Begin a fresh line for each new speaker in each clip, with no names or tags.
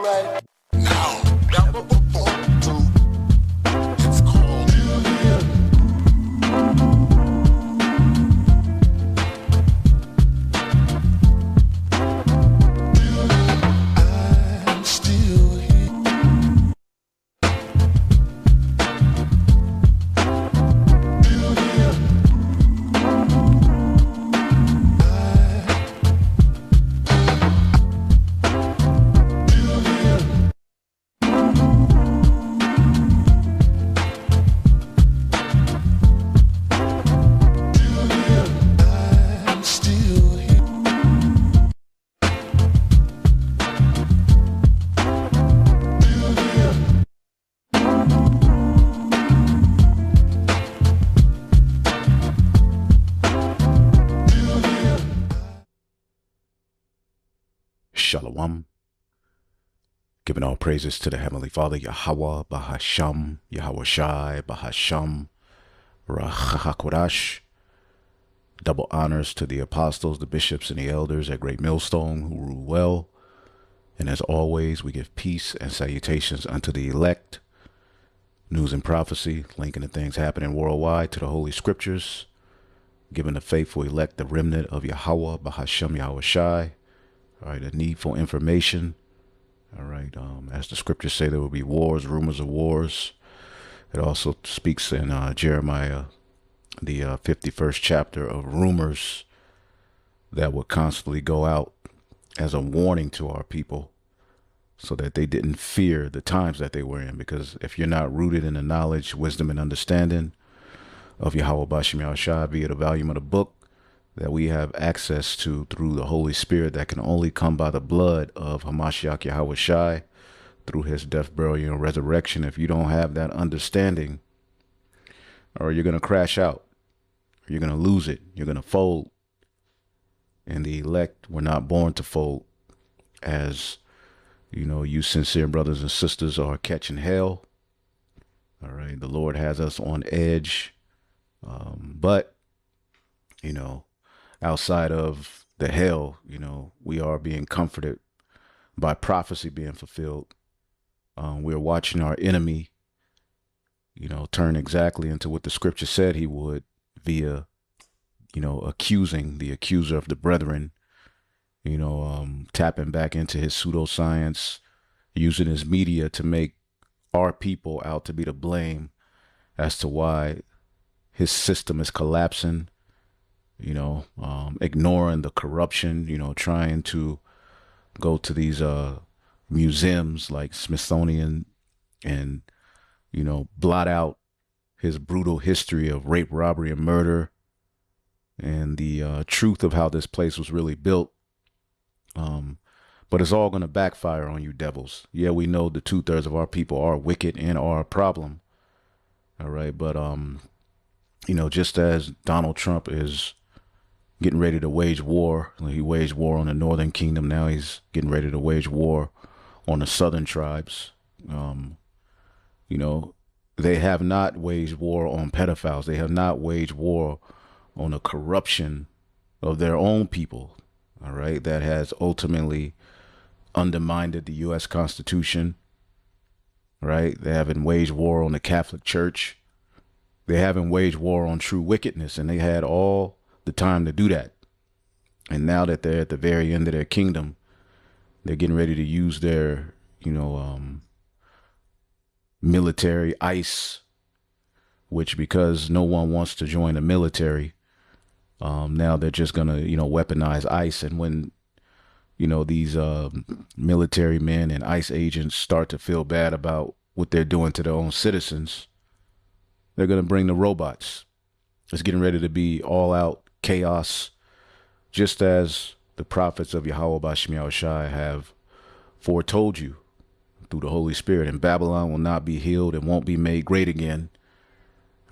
right now. It's called I'm still here. I'm still here.
Shalom. Giving all praises to the Heavenly Father, Yahweh, Bahasham, Yahweh Shai, Bahasham, Rachakodash. Double honors to the apostles, the bishops, and the elders at Great Millstone who rule well. And as always, we give peace and salutations unto the elect. News and prophecy, linking the things happening worldwide to the Holy Scriptures. Giving the faithful elect the remnant of Yahweh, Bahasham, Yahweh Shai. All right, the needful information. All right, as the scriptures say, there will be wars, rumors of wars. It also speaks in Jeremiah, the 51st chapter, of rumors that would constantly go out as a warning to our people so that they didn't fear the times that they were in. Because if you're not rooted in the knowledge, wisdom, and understanding of Yahweh Bashim Yahushua via the volume of the book that we have access to through the Holy Spirit that can only come by the blood of Hamashiach Yahweh Shai through his death, burial, and resurrection. If you don't have that understanding, or you're going to crash out, or you're going to lose it, you're going to fold. And the elect were not born to fold, as you know, you sincere brothers and sisters are catching hell. All right, the Lord has us on edge, but you know, outside of the hell, you know, we are being comforted by prophecy being fulfilled. We're watching our enemy, you know, turn exactly into what the scripture said he would via, you know, accusing the accuser of the brethren, you know, tapping back into his pseudoscience, using his media to make our people out to be to blame as to why his system is collapsing. You know, ignoring the corruption, you know, trying to go to these museums like Smithsonian and, you know, blot out his brutal history of rape, robbery, and murder, and the truth of how this place was really built. But it's all going to backfire on you devils. Yeah, we know the 2/3 of our people are wicked and are a problem. All right. But, you know, just as Donald Trump is getting ready to wage war. He waged war on the Northern Kingdom. Now he's getting ready to wage war on the Southern tribes. You know, they have not waged war on pedophiles. They have not waged war on the corruption of their own people. All right. That has ultimately undermined the U.S. Constitution. Right. They haven't waged war on the Catholic Church. They haven't waged war on true wickedness. And they had all the time to do that. And now that they're at the very end of their kingdom, they're getting ready to use their, you know, military ICE, which because no one wants to join the military, now they're just going to, you know, weaponize ICE. And when, you know, these military men and ICE agents start to feel bad about what they're doing to their own citizens, they're going to bring the robots. It's getting ready to be all out chaos, just as the prophets of Yahweh Bashim Yahushai have foretold you through the Holy Spirit. And Babylon will not be healed and won't be made great again.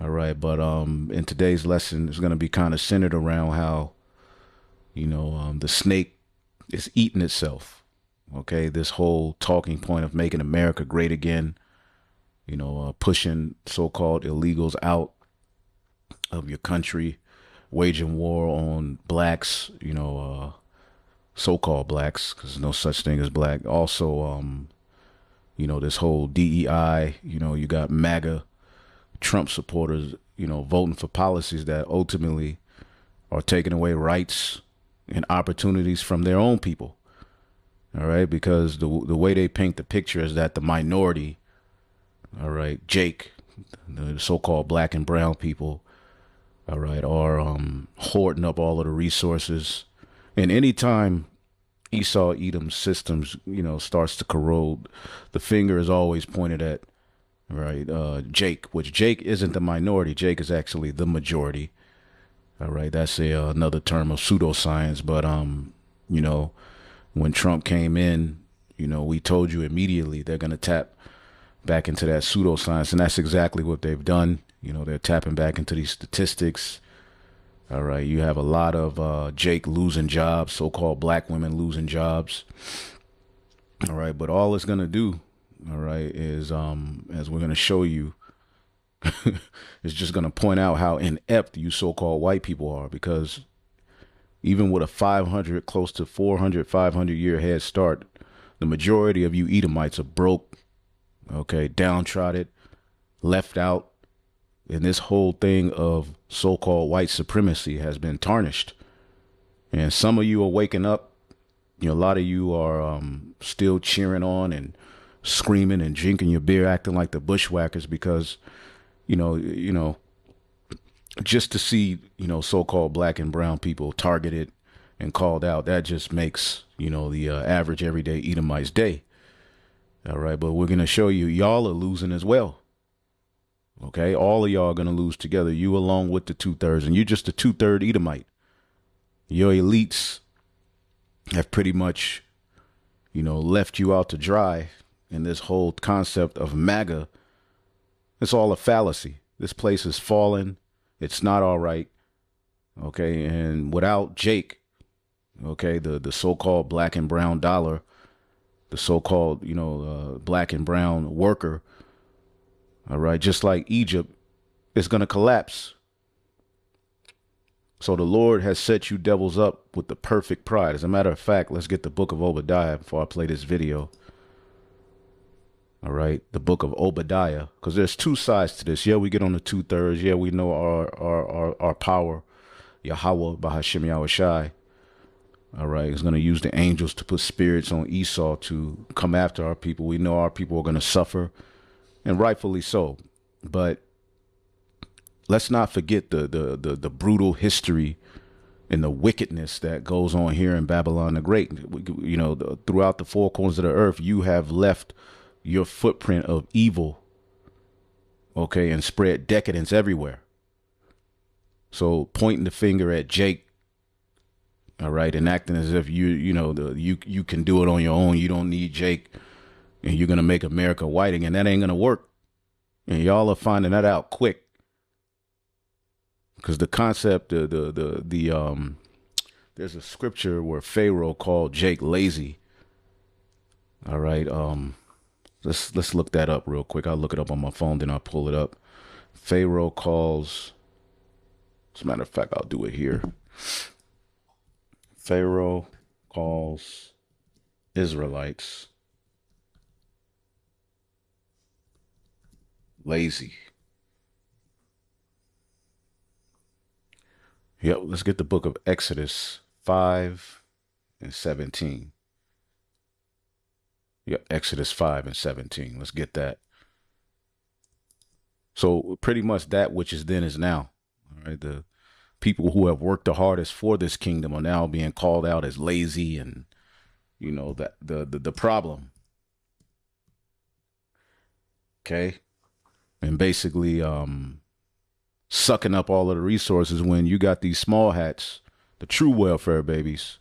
All right. But in today's lesson, it's going to be kind of centered around how, you know, the snake is eating itself. OK, this whole talking point of making America great again, you know, pushing so-called illegals out of your country, waging war on blacks, you know, so-called blacks, because there's no such thing as black. Also, You know, this whole DEI, you know, you got MAGA Trump supporters, you know, voting for policies that ultimately are taking away rights and opportunities from their own people. All right, because the way they paint the picture is that the minority, all right, Jake, the so-called black and brown people, all right, are hoarding up all of the resources. And anytime Esau Edom's systems, you know, starts to corrode, the finger is always pointed at, right, Jake, which Jake isn't the minority. Jake is actually the majority. All right, that's another term of pseudoscience. But, you know, when Trump came in, you know, we told you immediately they're going to tap back into that pseudoscience. And that's exactly what they've done. You know, they're tapping back into these statistics. All right, you have a lot of Jake losing jobs, so-called black women losing jobs. All right, but all it's going to do, all right, is, as we're going to show you, it's just going to point out how inept you so-called white people are, because even with a 500, close to 400, 500-year head start, the majority of you Edomites are broke, okay, downtrodden, left out, and this whole thing of so-called white supremacy has been tarnished. And some of you are waking up. You know, a lot of you are still cheering on and screaming and drinking your beer, acting like the bushwhackers, because, you know, just to see, you know, so-called black and brown people targeted and called out, that just makes, you know, the average everyday Edomite's day. All right, but we're going to show you, y'all are losing as well. Okay, all of y'all are going to lose together, you along with the 2/3, and you're just a 2/3 Edomite. Your elites have pretty much, you know, left you out to dry. And this whole concept of MAGA, it's all a fallacy. This place is fallen. It's not all right. Okay, and without Jake, okay, the so-called black and brown dollar, the so-called, you know, black and brown worker, all right, just like Egypt, it's going to collapse. So the Lord has set you devils up with the perfect pride. As a matter of fact, let's get the book of Obadiah before I play this video. All right, the book of Obadiah, because there's two sides to this. Yeah, we get on the 2/3. Yeah, we know our power, Yahweh, Bahashim Yahushai. All right, is going to use the angels to put spirits on Esau to come after our people. We know our people are going to suffer, and rightfully so. But let's not forget the brutal history and the wickedness that goes on here in Babylon the Great. You know, throughout the four corners of the earth, you have left your footprint of evil, okay, and spread decadence everywhere. So pointing the finger at Jake, all right, and acting as if you can do it on your own. You don't need Jake, and you're gonna make America white again. That ain't gonna work, and y'all are finding that out quick. Because the concept, there's a scripture where Pharaoh called Jake lazy. All right, let's look that up real quick. I'll look it up on my phone, then I'll pull it up. Pharaoh calls. As a matter of fact, I'll do it here. Pharaoh calls Israelites lazy. Yep, let's get the book of Exodus 5 and 17. Yep, Exodus 5 and 17. Let's get that. So pretty much that which is then is now. All right, the people who have worked the hardest for this kingdom are now being called out as lazy, and you know that the problem. Okay, and basically sucking up all of the resources when you got these small hats, the true welfare babies,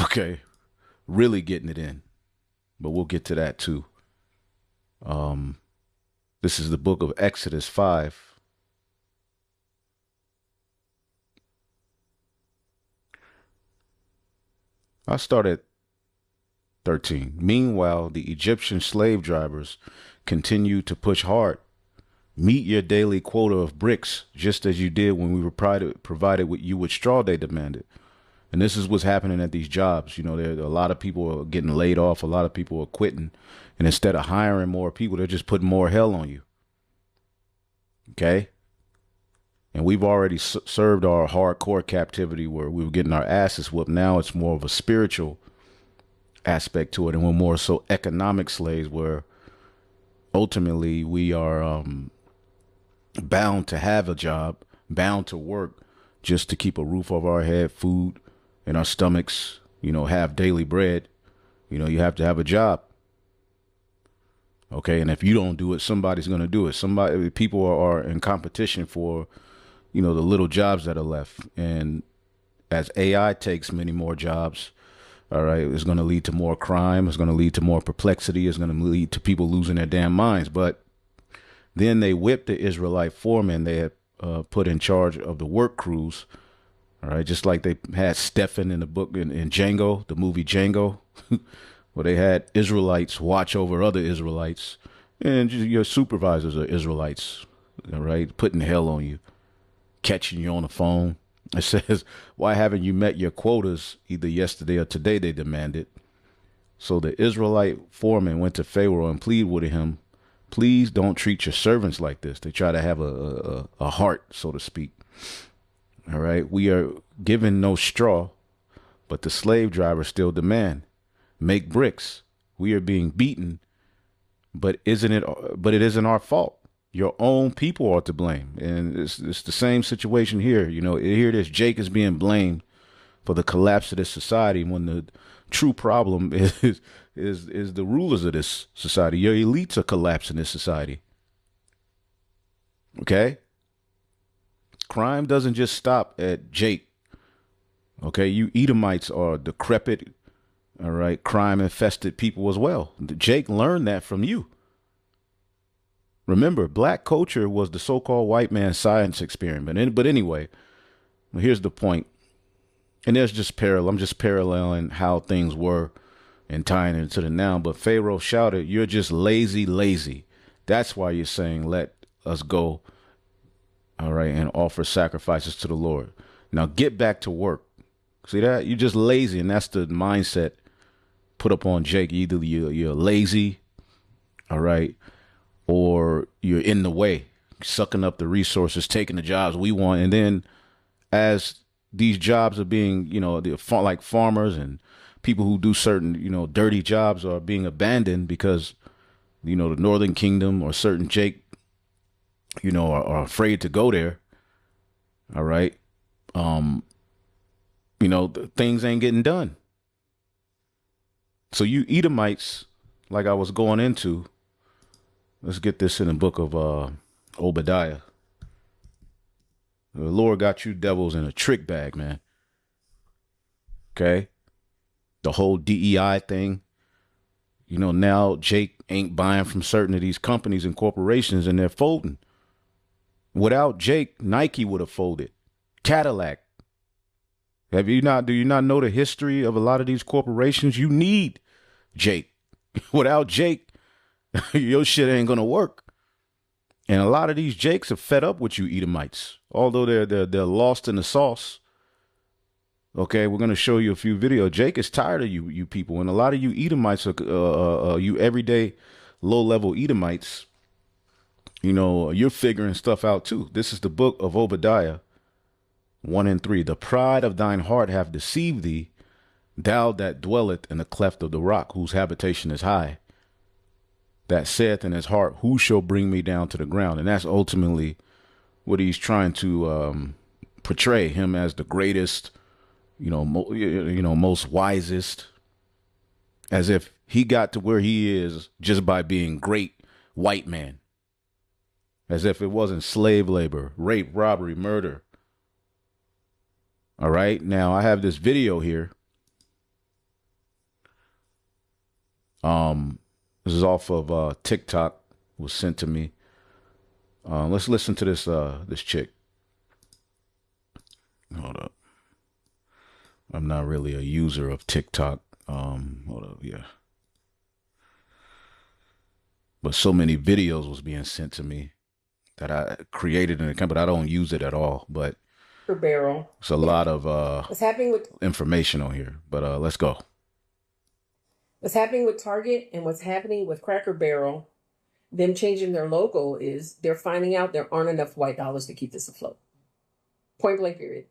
okay, really getting it in. But we'll get to that too. This is the book of Exodus 5. I start at 13. Meanwhile, the Egyptian slave drivers continue to push hard. Meet your daily quota of bricks, just as you did when we were provided with you with straw, they demanded. And this is what's happening at these jobs. You know, there a lot of people are getting laid off. A lot of people are quitting. And instead of hiring more people, they're just putting more hell on you. Okay. And we've already served our hardcore captivity where we were getting our asses whooped. Now it's more of a spiritual aspect to it. And we're more so economic slaves where ultimately we are bound to have a job, bound to work just to keep a roof over our head, food in our stomachs, you know, have daily bread. You know, you have to have a job. Okay. And if you don't do it, somebody's going to do it. People are in competition for, you know, the little jobs that are left. And as AI takes many more jobs, all right, it's going to lead to more crime. It's going to lead to more perplexity. It's going to lead to people losing their damn minds. But then they whipped the Israelite foreman they had put in charge of the work crews. All right, just like they had Stephen in the book in Django, the movie Django, where they had Israelites watch over other Israelites, and just your supervisors are Israelites. All right, putting hell on you, catching you on the phone. It says, why haven't you met your quotas either yesterday or today, they demanded. So the Israelite foreman went to Pharaoh and pleaded with him, please don't treat your servants like this. They try to have a heart, so to speak. All right. We are given no straw, but the slave drivers still demand. Make bricks. We are being beaten, but it isn't our fault. Your own people are to blame. And it's the same situation here. You know, here it is. Jake is being blamed for the collapse of this society when the true problem is the rulers of this society. Your elites are collapsing this society. Okay? Crime doesn't just stop at Jake. Okay? You Edomites are decrepit, all right, crime-infested people as well. Jake learned that from you. Remember, black culture was the so-called white man science experiment. But anyway, here's the point. And there's just I'm just paralleling how things were and tying it into the now. But Pharaoh shouted, you're just lazy, lazy. That's why you're saying, let us go, all right, and offer sacrifices to the Lord. Now get back to work. See that? You're just lazy, and that's the mindset put up on Jake. Either you're lazy, all right, or you're in the way, sucking up the resources, taking the jobs we want. And then as these jobs are being, you know, like farmers and people who do certain, you know, dirty jobs are being abandoned because, you know, the Northern Kingdom or certain Jake, you know, are afraid to go there. All right. You know, things ain't getting done. So you Edomites, like I was going into, let's get this in the book of Obadiah. The Lord got you devils in a trick bag, man. Okay. The whole DEI thing. You know, now Jake ain't buying from certain of these companies and corporations and they're folding. Without Jake, Nike would have folded. Cadillac. Do you not know the history of a lot of these corporations? You need Jake. Without Jake, your shit ain't gonna work. And a lot of these Jakes are fed up with you Edomites, although they're lost in the sauce. Okay, we're gonna show you a few videos. Jake is tired of you people, and a lot of you Edomites are you everyday low-level Edomites. You know, you're figuring stuff out too. This is the book of Obadiah 1 and 3. The pride of thine heart hath deceived thee, thou that dwelleth in the cleft of the rock, whose habitation is high. That saith in his heart, who shall bring me down to the ground? And that's ultimately what he's trying to portray him as the greatest, most wisest, as if he got to where he is just by being great white man, as if it wasn't slave labor, rape, robbery, murder. All right. Now I have this video here. This is off of TikTok. It was sent to me. Let's listen to this chick. Hold up. I'm not really a user of TikTok. Hold up, yeah. But so many videos was being sent to me that I created an account, but I don't use it at all. But
per barrel.
It's a lot of
What's happening with
information on here, but let's go.
What's happening with Target and what's happening with Cracker Barrel, them changing their logo, is they're finding out there aren't enough white dollars to keep this afloat. Point blank period.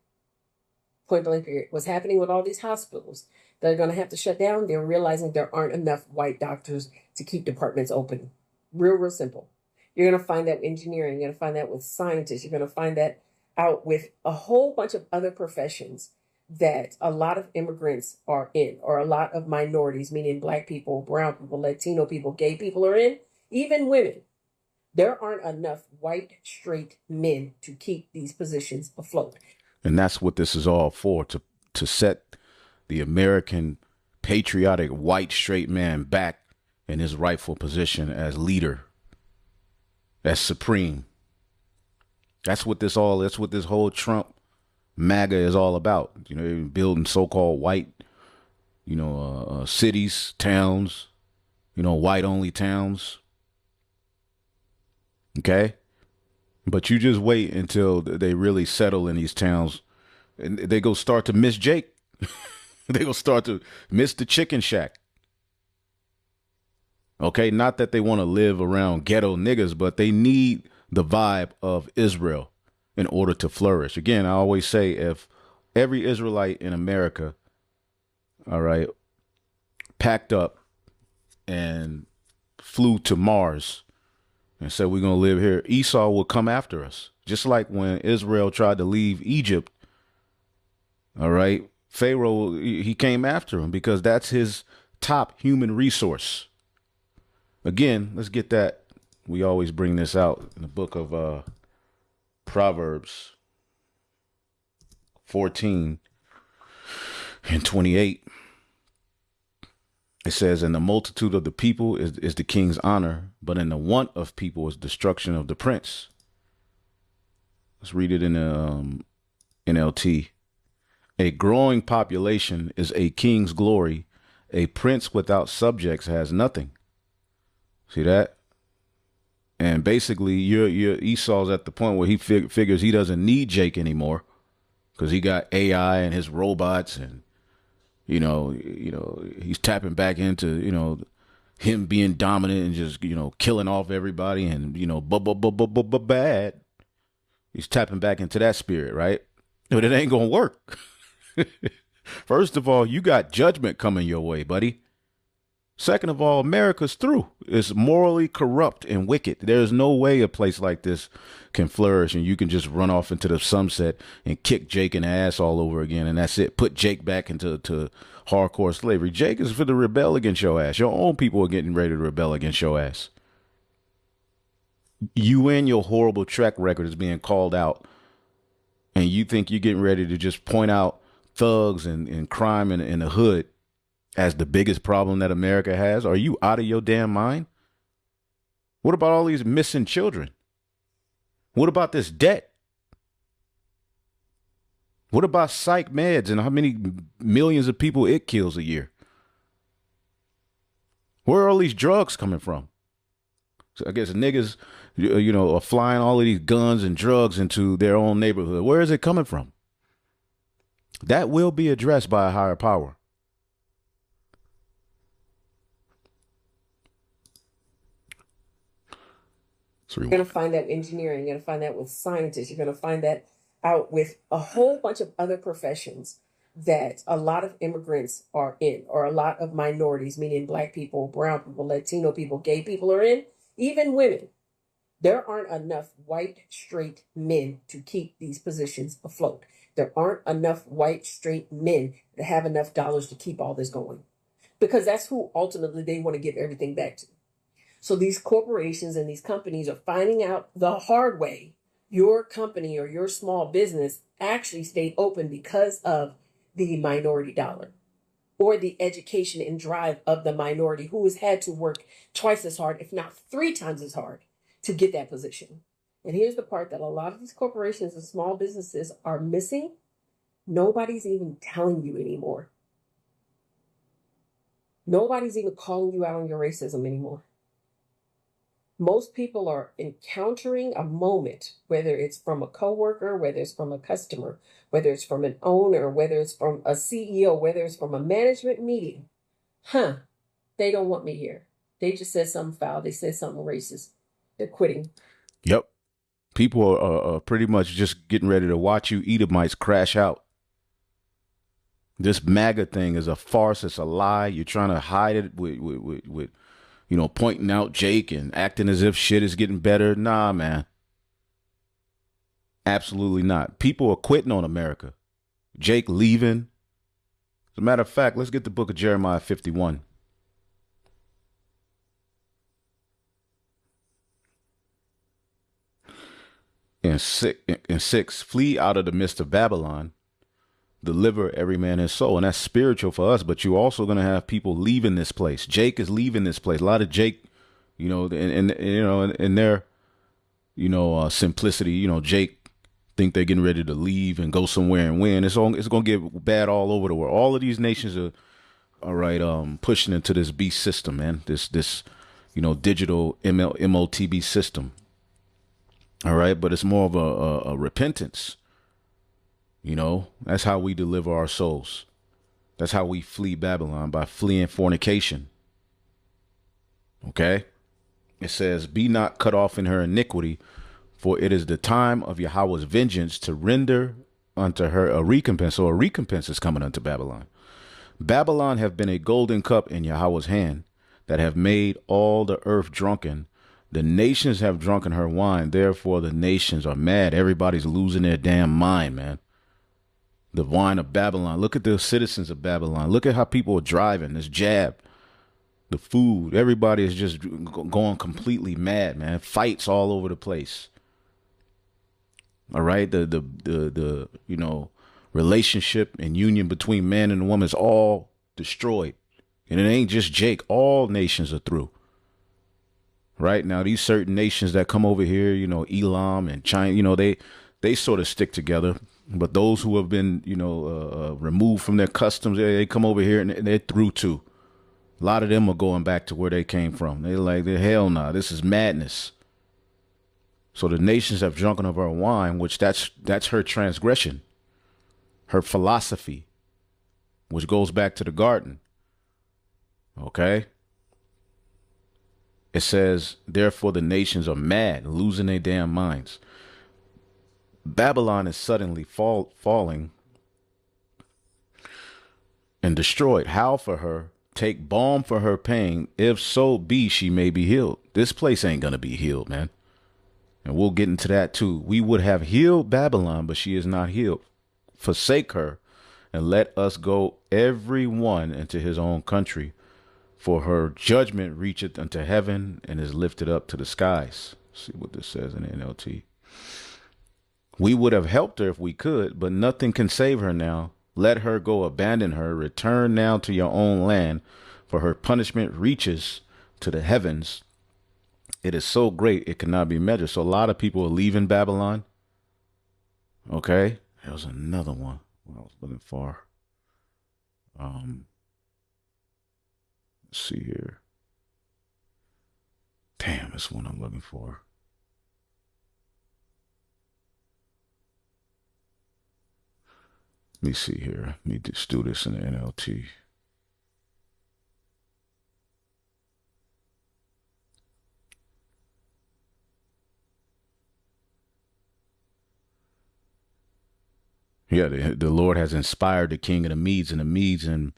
Point blank period. What's happening with all these hospitals that are going to have to shut down, they're realizing there aren't enough white doctors to keep departments open. Real simple. You're going to find that with engineering. You're going to find that with scientists. You're going to find that out with a whole bunch of other professions that a lot of immigrants are in, or a lot of minorities, meaning Black people, brown people, Latino people, gay people are in, even women. There aren't enough white, straight men to keep these positions afloat.
And that's what this is all for, to set the American patriotic white straight man back in his rightful position as leader, as supreme. That's what this whole Trump MAGA is all about. You know, building so-called white, cities, towns, white only towns. Okay. But you just wait until they really settle in these towns, and they go start to miss Jake. They go start to miss the chicken shack. Okay. Not that they want to live around ghetto niggas, but they need the vibe of Israel in order to flourish. Again, I always say, if every Israelite in America, all right, packed up and flew to Mars and said, we're going to live here, Esau will come after us. Just like when Israel tried to leave Egypt, all right, Pharaoh, he came after him because that's his top human resource. Again, let's get that. We always bring this out in the book of Proverbs 14 and 28. It says, in the multitude of the people is the king's honor, but in the want of people is destruction of the prince. Let's read it in NLT. A growing population is a king's glory. A prince without subjects has nothing. See that? And basically, your Esau's at the point where he figures he doesn't need Jake anymore because he got AI and his robots, and he's tapping back into him being dominant and just killing off everybody and bad. He's tapping back into that spirit, right? But it ain't gonna work. First of all, you got judgment coming your way, buddy. Second of all, America's through. It's morally corrupt and wicked. There's no way a place like this can flourish and you can just run off into the sunset and kick Jake in the ass all over again, and that's it. Put Jake back into hardcore slavery. Jake is for to rebel against your ass. Your own people are getting ready to rebel against your ass. You and your horrible track record is being called out, and you think you're getting ready to just point out thugs and crime in the hood as the biggest problem that America has? Are you out of your damn mind? What about all these missing children? What about this debt? What about psych meds and how many millions of people it kills a year? Where are all these drugs coming from? So I guess niggas, are flying all of these guns and drugs into their own neighborhood. Where is it coming from? That will be addressed by a higher power.
You're going to find that engineering. You're going to find that with scientists. You're going to find that out with a whole bunch of other professions that a lot of immigrants are in, or a lot of minorities, meaning Black people, brown people, Latino people, gay people are in, even women. There aren't enough white, straight men to keep these positions afloat. There aren't enough white, straight men that have enough dollars to keep all this going, because that's who ultimately they want to give everything back to. So these corporations and these companies are finding out the hard way your company or your small business actually stayed open because of the minority dollar, or the education and drive of the minority who has had to work twice as hard, if not 3 times as hard, to get that position. And here's the part that a lot of these corporations and small businesses are missing. Nobody's even telling you anymore. Nobody's even calling you out on your racism anymore. Most people are encountering a moment, whether it's from a coworker, whether it's from a customer, whether it's from an owner, whether it's from a CEO, whether it's from a management meeting. They don't want me here. They just said something foul. They said something racist. They're quitting.
Yep. People are pretty much just getting ready to watch you Edomites crash out. This MAGA thing is a farce. It's a lie. You're trying to hide it with pointing out Jake and acting as if shit is getting better. Nah, man. Absolutely not. People are quitting on America. Jake leaving. As a matter of fact, let's get the book of Jeremiah 51. In 6, flee out of the midst of Babylon, deliver every man his soul. And that's spiritual for us, but you're also going to have people leaving this place. Jake is leaving this place. A lot of Jake, in their, simplicity, Jake think they're getting ready to leave and go somewhere and win. It's going to get bad all over the world. All of these nations are, all right, pushing into this beast system, man. This digital MOTB system. All right, but it's more of a repentance. That's how we deliver our souls. That's how we flee Babylon, by fleeing fornication. Okay? It says, be not cut off in her iniquity, for it is the time of Yahweh's vengeance to render unto her a recompense. So a recompense is coming unto Babylon. Babylon have been a golden cup in Yahweh's hand, that have made all the earth drunken. The nations have drunken her wine. Therefore, the nations are mad. Everybody's losing their damn mind, man. The wine of Babylon. Look at the citizens of Babylon. Look at how people are driving. This jab, the food. Everybody is just going completely mad, man. Fights all over the place. All right. The relationship and union between man and woman is all destroyed. And it ain't just Jake. All nations are through. Right now, these certain nations that come over here, Elam and China, they sort of stick together. But those who have been, removed from their customs, they come over here and they're through too. A lot of them are going back to where they came from. They're like, hell no, this is madness. So the nations have drunken of her wine, which that's her transgression, her philosophy, which goes back to the garden. Okay. It says, therefore the nations are mad, losing their damn minds. Babylon is suddenly falling and destroyed. Howl for her, take balm for her pain, if so be she may be healed. This place ain't going to be healed, man. And we'll get into that too. We would have healed Babylon, but she is not healed. Forsake her and let us go every one into his own country. For her judgment reacheth unto heaven and is lifted up to the skies. Let's see what this says in the NLT. We would have helped her if we could, but nothing can save her now. Let her go, abandon her, return now to your own land, for her punishment reaches to the heavens. It is so great it cannot be measured. So a lot of people are leaving Babylon. Okay. There was another one I was looking for. Let's see here. Damn, that's one I'm looking for. Let me see here. Let me just do this in the NLT. Yeah, the Lord has inspired the king of the Medes, and the Medes in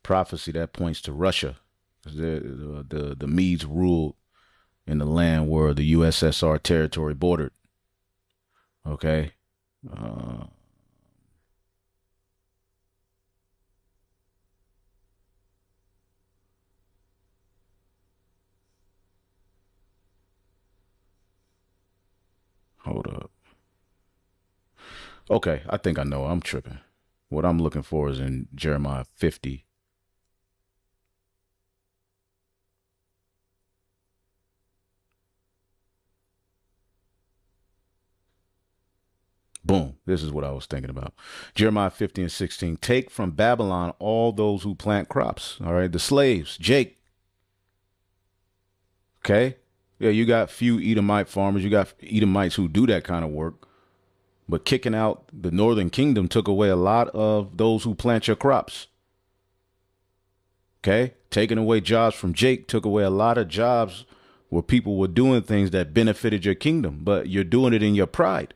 prophecy that points to Russia. The Medes ruled in the land where the USSR territory bordered. Okay. Hold up. Okay, I think I know. I'm tripping. What I'm looking for is in Jeremiah 50. Boom. This is what I was thinking about. Jeremiah 50 and 16. Take from Babylon all those who plant crops. All right. The slaves. Jake. Okay. Yeah, you got few Edomite farmers. You got Edomites who do that kind of work. But kicking out the Northern Kingdom took away a lot of those who plant your crops. Okay? Taking away jobs from Jake took away a lot of jobs where people were doing things that benefited your kingdom, but you're doing it in your pride.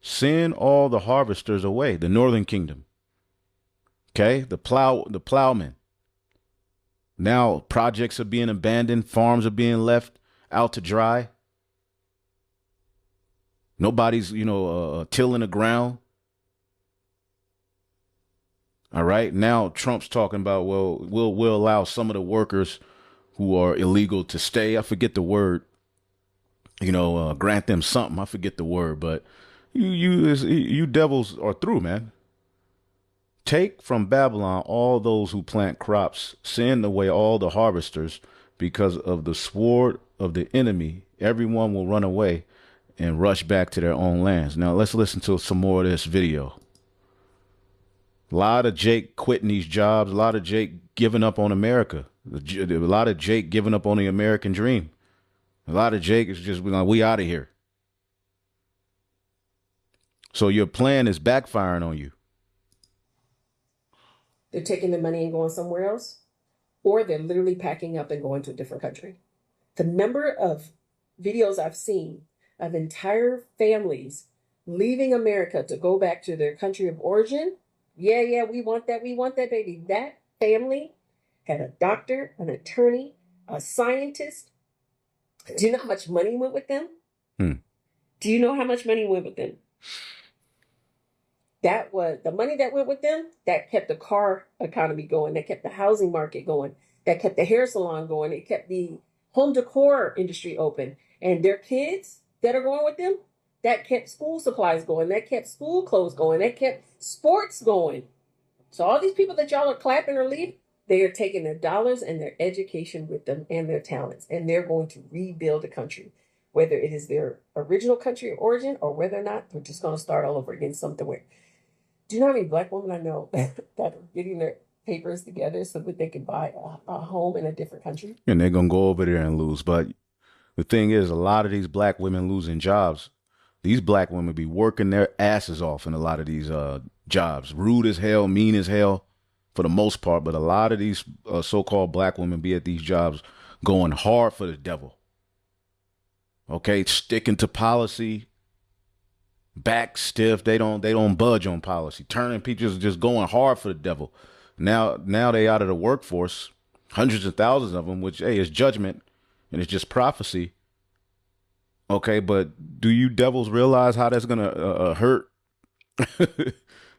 Send all the harvesters away, the Northern Kingdom. Okay? The plowmen. Now projects are being abandoned, farms are being left out to dry. Nobody's, tilling the ground. All right. Now Trump's talking about, well, we'll allow some of the workers who are illegal to stay. I forget the word. Grant them something. I forget the word, but you devils are through, man. Take from Babylon all those who plant crops, send away all the harvesters, because of the sword of the enemy. Everyone will run away and rush back to their own lands. Now let's listen to some more of this video. A lot of Jake quitting these jobs. A lot of Jake giving up on America. A lot of Jake giving up on the American dream. A lot of Jake is just like, we out of here. So your plan is backfiring on you.
They're taking the money and going somewhere else, or they're literally packing up and going to a different country. The number of videos I've seen of entire families leaving America to go back to their country of origin. Yeah, we want that, baby. That family had a doctor, an attorney, a scientist. Do you know how much money went with them? Do you know how much money went with them? That was the money that went with them that kept the car economy going, that kept the housing market going, that kept the hair salon going, it kept the home decor industry open. And their kids that are going with them, that kept school supplies going, that kept school clothes going, that kept sports going. So all these people that y'all are clapping or leaving, they are taking their dollars and their education with them and their talents, and they're going to rebuild the country, whether it is their original country of origin or whether or not they're just going to start all over again somewhere. Do you know how many Black women I know that are getting their papers together so that they can buy a home in a different country?
And they're going to go over there and lose. But the thing is, a lot of these Black women losing jobs, these Black women be working their asses off in a lot of these jobs. Rude as hell, mean as hell for the most part. But a lot of these so-called Black women be at these jobs going hard for the devil. Okay, sticking to policy. Back stiff, they don't budge on policy. Turning people, just going hard for the devil. Now they out of the workforce, hundreds of thousands of them, which is judgment and it's just prophecy. Okay, but do you devils realize how that's gonna hurt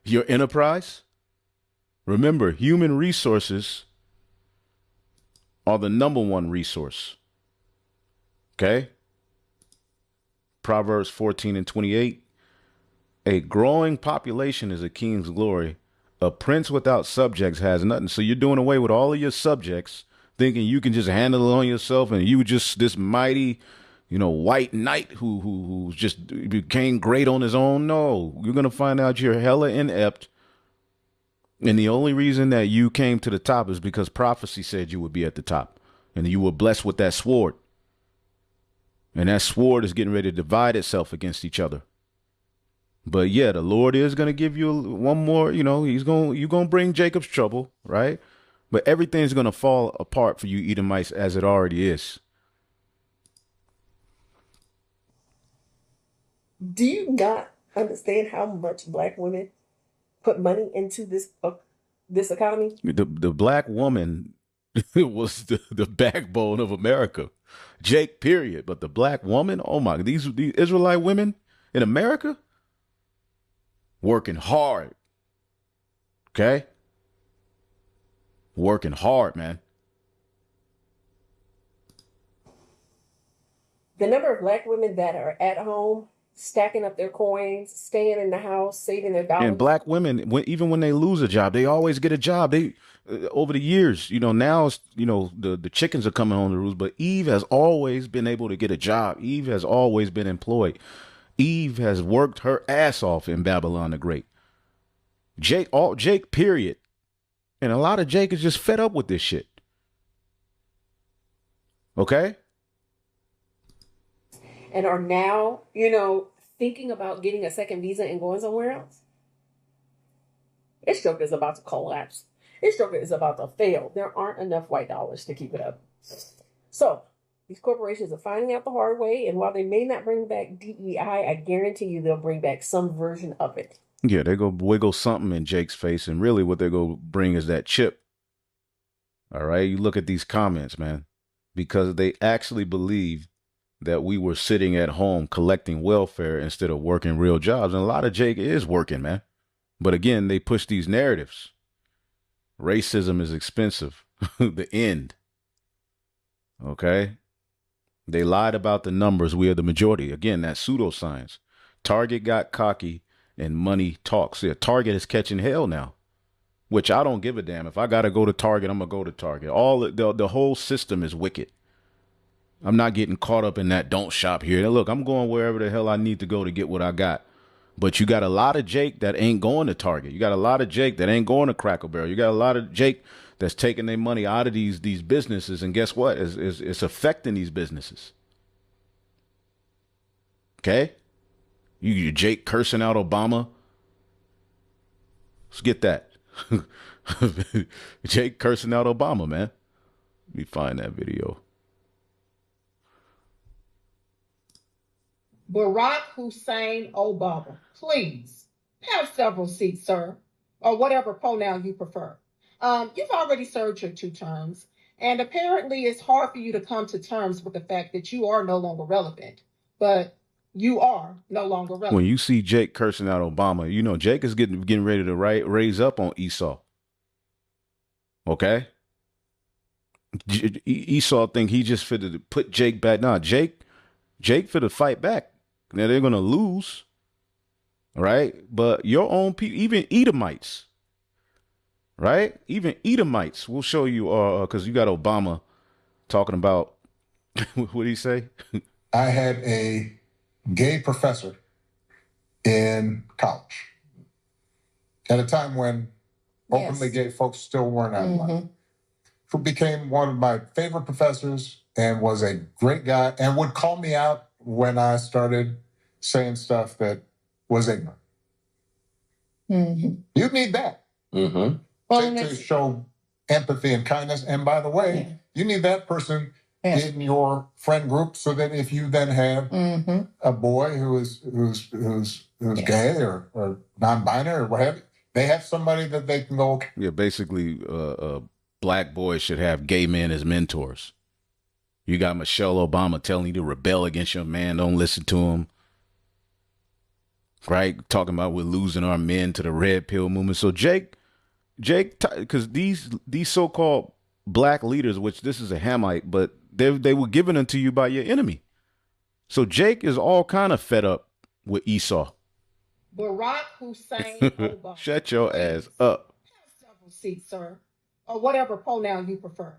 your enterprise? Remember, human resources are the #1 resource. Okay. Proverbs 14:28. A growing population is a king's glory. A prince without subjects has nothing. So you're doing away with all of your subjects, thinking you can just handle it on yourself, and you just this mighty, white knight who just became great on his own. No, you're gonna find out you're hella inept, and the only reason that you came to the top is because prophecy said you would be at the top, and you were blessed with that sword, and that sword is getting ready to divide itself against each other. But yeah, the Lord is going to give you one more, you're going to bring Jacob's trouble, right? But everything's going to fall apart for you Edomites as it already is.
Do you not understand how much Black women put money into this economy?
The Black woman was the backbone of America. Jake, period. But the Black woman, oh my, these Israelite women in America, working hard. Okay? Working hard, man.
The number of Black women that are at home, stacking up their coins, staying in the house, saving their dollars.
And Black women, even when they lose a job, they always get a job. They over the years, now it's, the chickens are coming on the roost, but Eve has always been able to get a job. Eve has always been employed. Eve has worked her ass off in Babylon the Great. Jake, period. And a lot of Jake is just fed up with this shit. Okay?
and are now, thinking about getting a second visa and going somewhere else. This joke is about to collapse. This joke is about to fail. There aren't enough white dollars to keep it up. So these corporations are finding out the hard way, and while they may not bring back DEI, I guarantee you they'll bring back some version of it.
Yeah, they go wiggle something in Jake's face, and really what they're going to bring is that chip. All right, you look at these comments, man, because they actually believe that we were sitting at home collecting welfare instead of working real jobs. And a lot of Jake is working, man. But again, they push these narratives. Racism is expensive. The end. Okay? They lied about the numbers. We are the majority. Again, that's pseudoscience. Target got cocky and money talks. Yeah, Target is catching hell now, which I don't give a damn. If I got to go to Target, I'm going to go to Target. The whole system is wicked. I'm not getting caught up in that don't shop here. Now, look, I'm going wherever the hell I need to go to get what I got. But you got a lot of Jake that ain't going to Target. You got a lot of Jake that ain't going to Cracker Barrel. You got a lot of Jake that's taking their money out of these businesses. And guess what? It's affecting these businesses. Okay? You Jake cursing out Obama. Let's get that. Jake cursing out Obama, man. Let me find that video.
Barack Hussein Obama, please have several seats, sir, or whatever pronoun you prefer. You've already served your 2 terms, and apparently it's hard for you to come to terms with the fact that you are no longer relevant. But you are no longer relevant.
When you see Jake cursing out Obama, you know Jake is getting ready to raise up on Esau. Okay? Esau think he just fit to put Jake back. Nah, Jake fit to fight back. Now they're gonna lose, right? But your own people, even Edomites, right? Even Edomites will show you, because you got Obama talking about what did he say?
I had a gay professor in college at a time when openly gay folks still weren't outlawed. Who became one of my favorite professors and was a great guy and would call me out when I started saying stuff that was ignorant. You need that to show empathy and kindness. And by the way, you need that person in your friend group so that if you then have a boy who's gay or non-binary or what have you, they have somebody that they can go.
Yeah, basically, black boys should have gay men as mentors. You got Michelle Obama telling you to rebel against your man. Don't listen to him. Right? Talking about we're losing our men to the red pill movement. So Jake, because these so-called black leaders, which this is a Hamite, but they were given unto you by your enemy. So Jake is all kind of fed up with Esau.
Barack Hussein Obama.
Shut your ass up.
Have several seats, sir, or whatever pronoun you prefer.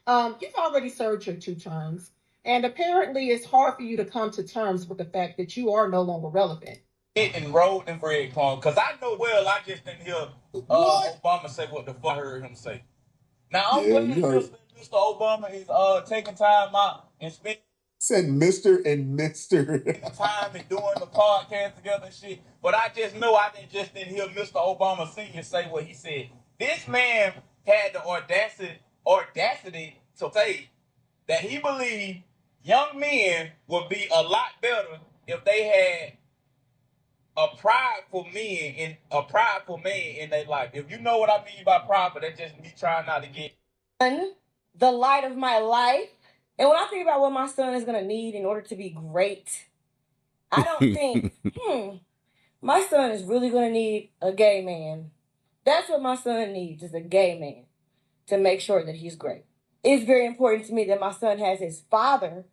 You've already served your 2 terms, and apparently it's hard for you to come to terms with the fact that you are no longer relevant.
And rolled in breadcrumbs, because I know well I just didn't hear Obama say what the fuck I heard him say. Now I'm glad Mr. Obama is taking time out and spending
Said Mr. and Mr.
time and doing the podcast together and shit. But I just know I didn't hear Mr. Obama Sr. say what he said. This man had the audacity to say that he believed young men would be a lot better if they had a prideful man in their life. If you know what I mean by prideful, that's just me trying not to get
the light of my life. And when I think about what my son is gonna need in order to be great, I don't think, my son is really gonna need a gay man. That's what my son needs, is a gay man to make sure that he's great. It's very important to me that my son has his father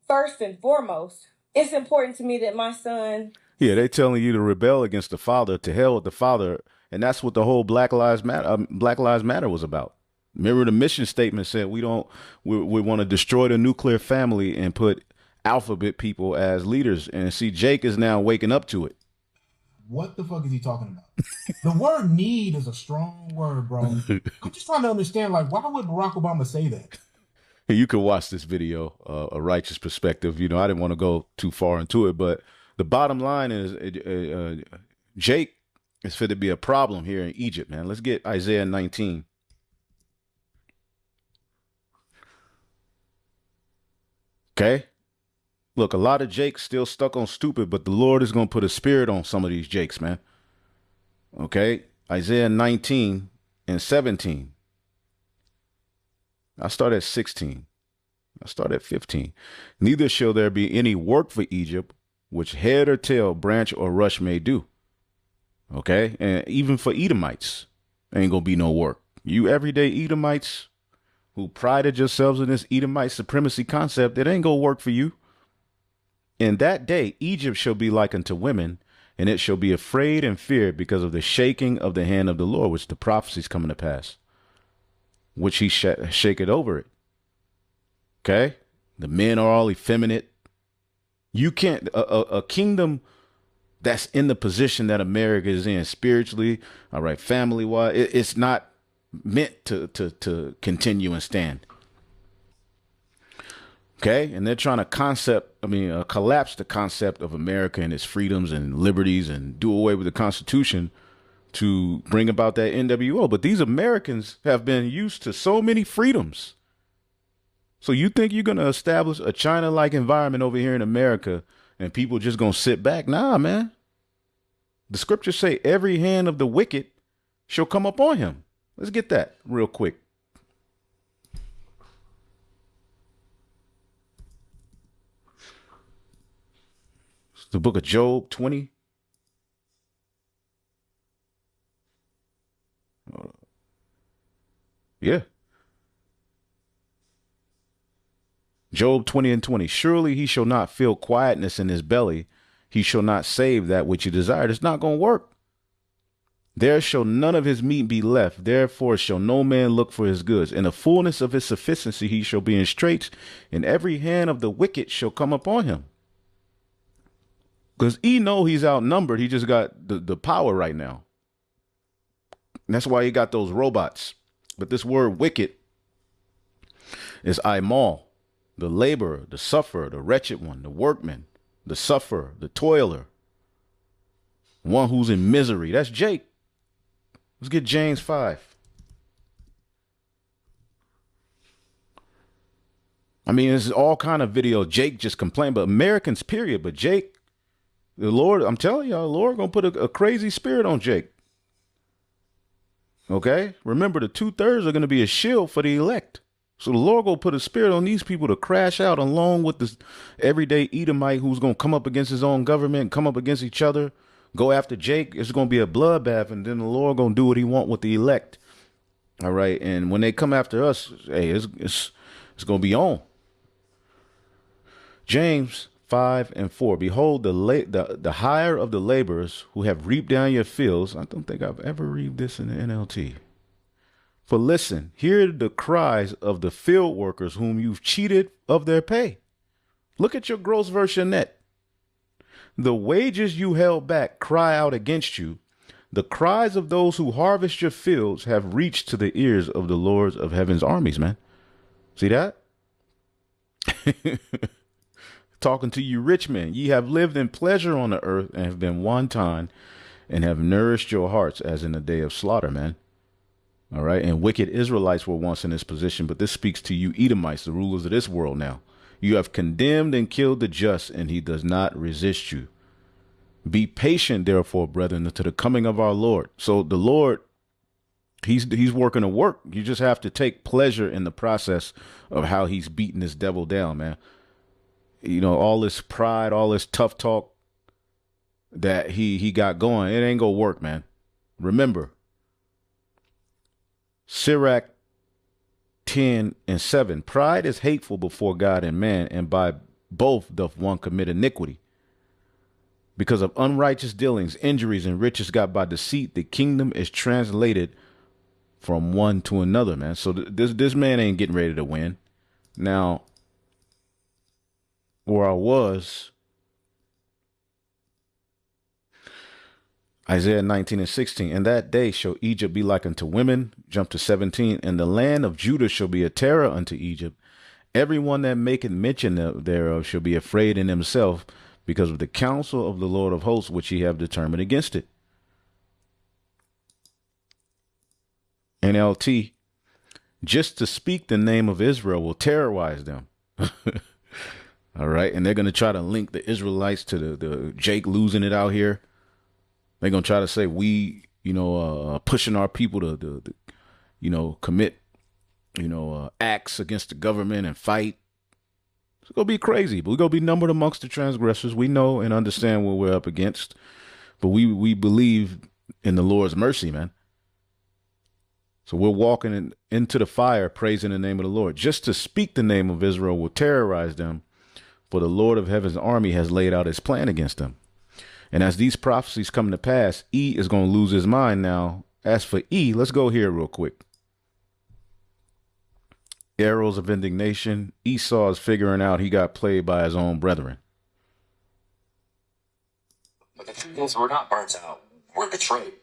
first and foremost. It's important to me that my son.
Yeah, they telling you to rebel against the father, to hell with the father. And that's what the whole Black Lives Matter was about. Remember, the mission statement said we want to destroy the nuclear family and put alphabet people as leaders. And see, Jake is now waking up to it.
What the fuck is he talking about? The word need is a strong word, bro. I'm just trying to understand, like, why would Barack Obama say that?
You could watch this video, a righteous perspective. You know, I didn't want to go too far into it, but the bottom line is Jake is fit to be a problem here in Egypt, man. Let's get Isaiah 19. Okay. Look, a lot of Jakes still stuck on stupid, but the Lord is going to put a spirit on some of these Jakes, man. Okay. Isaiah 19 and 17. I start at 16. I start at 15. Neither shall there be any work for Egypt, which head or tail, branch or rush may do. Okay. And even for Edomites, ain't going to be no work. You everyday Edomites who prided yourselves in this Edomite supremacy concept, it ain't going to work for you. In that day, Egypt shall be like unto women, and it shall be afraid and feared because of the shaking of the hand of the Lord, which the prophecies coming to pass, which he shake it over it. Okay. The men are all effeminate. You can't, a kingdom that's in the position that America is in spiritually, all right, family wise, it's not meant to continue and stand. Okay. And they're trying to collapse the concept of America and its freedoms and liberties and do away with the Constitution to bring about that NWO. But these Americans have been used to so many freedoms. So you think you're going to establish a China-like environment over here in America and people just going to sit back? Nah, man. The scriptures say every hand of the wicked shall come upon him. Let's get that real quick. It's the book of Job 20. Yeah. Job 20 and 20. Surely he shall not feel quietness in his belly. He shall not save that which he desired. It's not going to work. There shall none of his meat be left. Therefore shall no man look for his goods. In the fullness of his sufficiency he shall be in straits, and every hand of the wicked shall come upon him. Because he know he's outnumbered. He just got the power right now. And that's why he got those robots. But this word wicked is Imal, the laborer, the sufferer, the wretched one, the workman, the sufferer, the toiler, one who's in misery. That's Jake. Let's get James 5. I mean, there's all kind of video. Jake just complained, but Americans, period. But Jake, the Lord, I'm telling y'all, the Lord gonna put a crazy spirit on Jake. Okay? Remember, the 2/3 are gonna be a shield for the elect. So the Lord gonna put a spirit on these people to crash out along with this everyday Edomite who's gonna come up against his own government, come up against each other, go after Jake. It's going to be a bloodbath, and then the Lord going to do what he want with the elect. All right. And when they come after us, hey, it's going to be on. James 5 and 4. Behold, the hire of the laborers who have reaped down your fields. I don't think I've ever read this in the NLT. For listen, hear the cries of the field workers whom you've cheated of their pay. Look at your gross versionette. The wages you held back cry out against you. The cries of those who harvest your fields have reached to the ears of the Lords of Heaven's armies, man. See that? Talking to you rich men. Ye have lived in pleasure on the earth and have been wanton and have nourished your hearts as in the day of slaughter, man. All right. And wicked Israelites were once in this position, but this speaks to you Edomites, the rulers of this world now. You have condemned and killed the just, and he does not resist you. Be patient, therefore, brethren, until the coming of our Lord. So the Lord, he's working a work. You just have to take pleasure in the process of how he's beating this devil down, man. You know, all this pride, all this tough talk that he got going, it ain't gonna work, man. Remember, Sirach 10 and 7. Pride is hateful before God and man, and by both doth one commit iniquity. Because of unrighteous dealings, injuries, and riches got by deceit, the kingdom is translated from one to another, man. So this man ain't getting ready to win. Now, where I was, Isaiah 19 and 16. In that day shall Egypt be like unto women. Jump to 17. And the land of Judah shall be a terror unto Egypt, Everyone that maketh mention thereof shall be afraid in himself, because of the counsel of the Lord of hosts, which he have determined against it. NLT, just to speak the name of Israel will terrorize them. All right. And they're going to try to link the Israelites to the Jake losing it out here. They're going to try to say we, pushing our people to commit, acts against the government and fight. It's going to be crazy, but we're going to be numbered amongst the transgressors. We know and understand what we're up against, but we believe in the Lord's mercy, man. So we're walking into the fire, praising the name of the Lord. Just to speak the name of Israel will terrorize them, for the Lord of heaven's army has laid out his plan against them. And as these prophecies come to pass, E is going to lose his mind now. As for E, let's go here real quick. Arrows of indignation. Esau is figuring out he got played by his own brethren.
But the truth is, we're not burnt out. We're betrayed.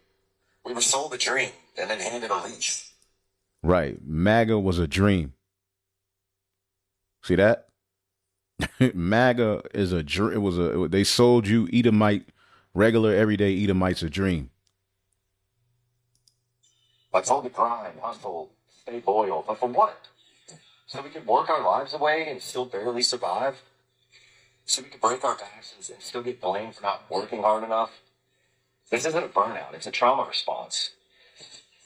We were sold a dream and then handed a leash.
Right. MAGA was a dream. See that? MAGA is a dream. They sold you Edomite, regular everyday Edomites a dream.
I told the grind, hustle, stay loyal. But for what? So we could work our lives away and still barely survive? So we could break our backs and still get blamed for not working hard enough? This isn't a burnout, it's a trauma response.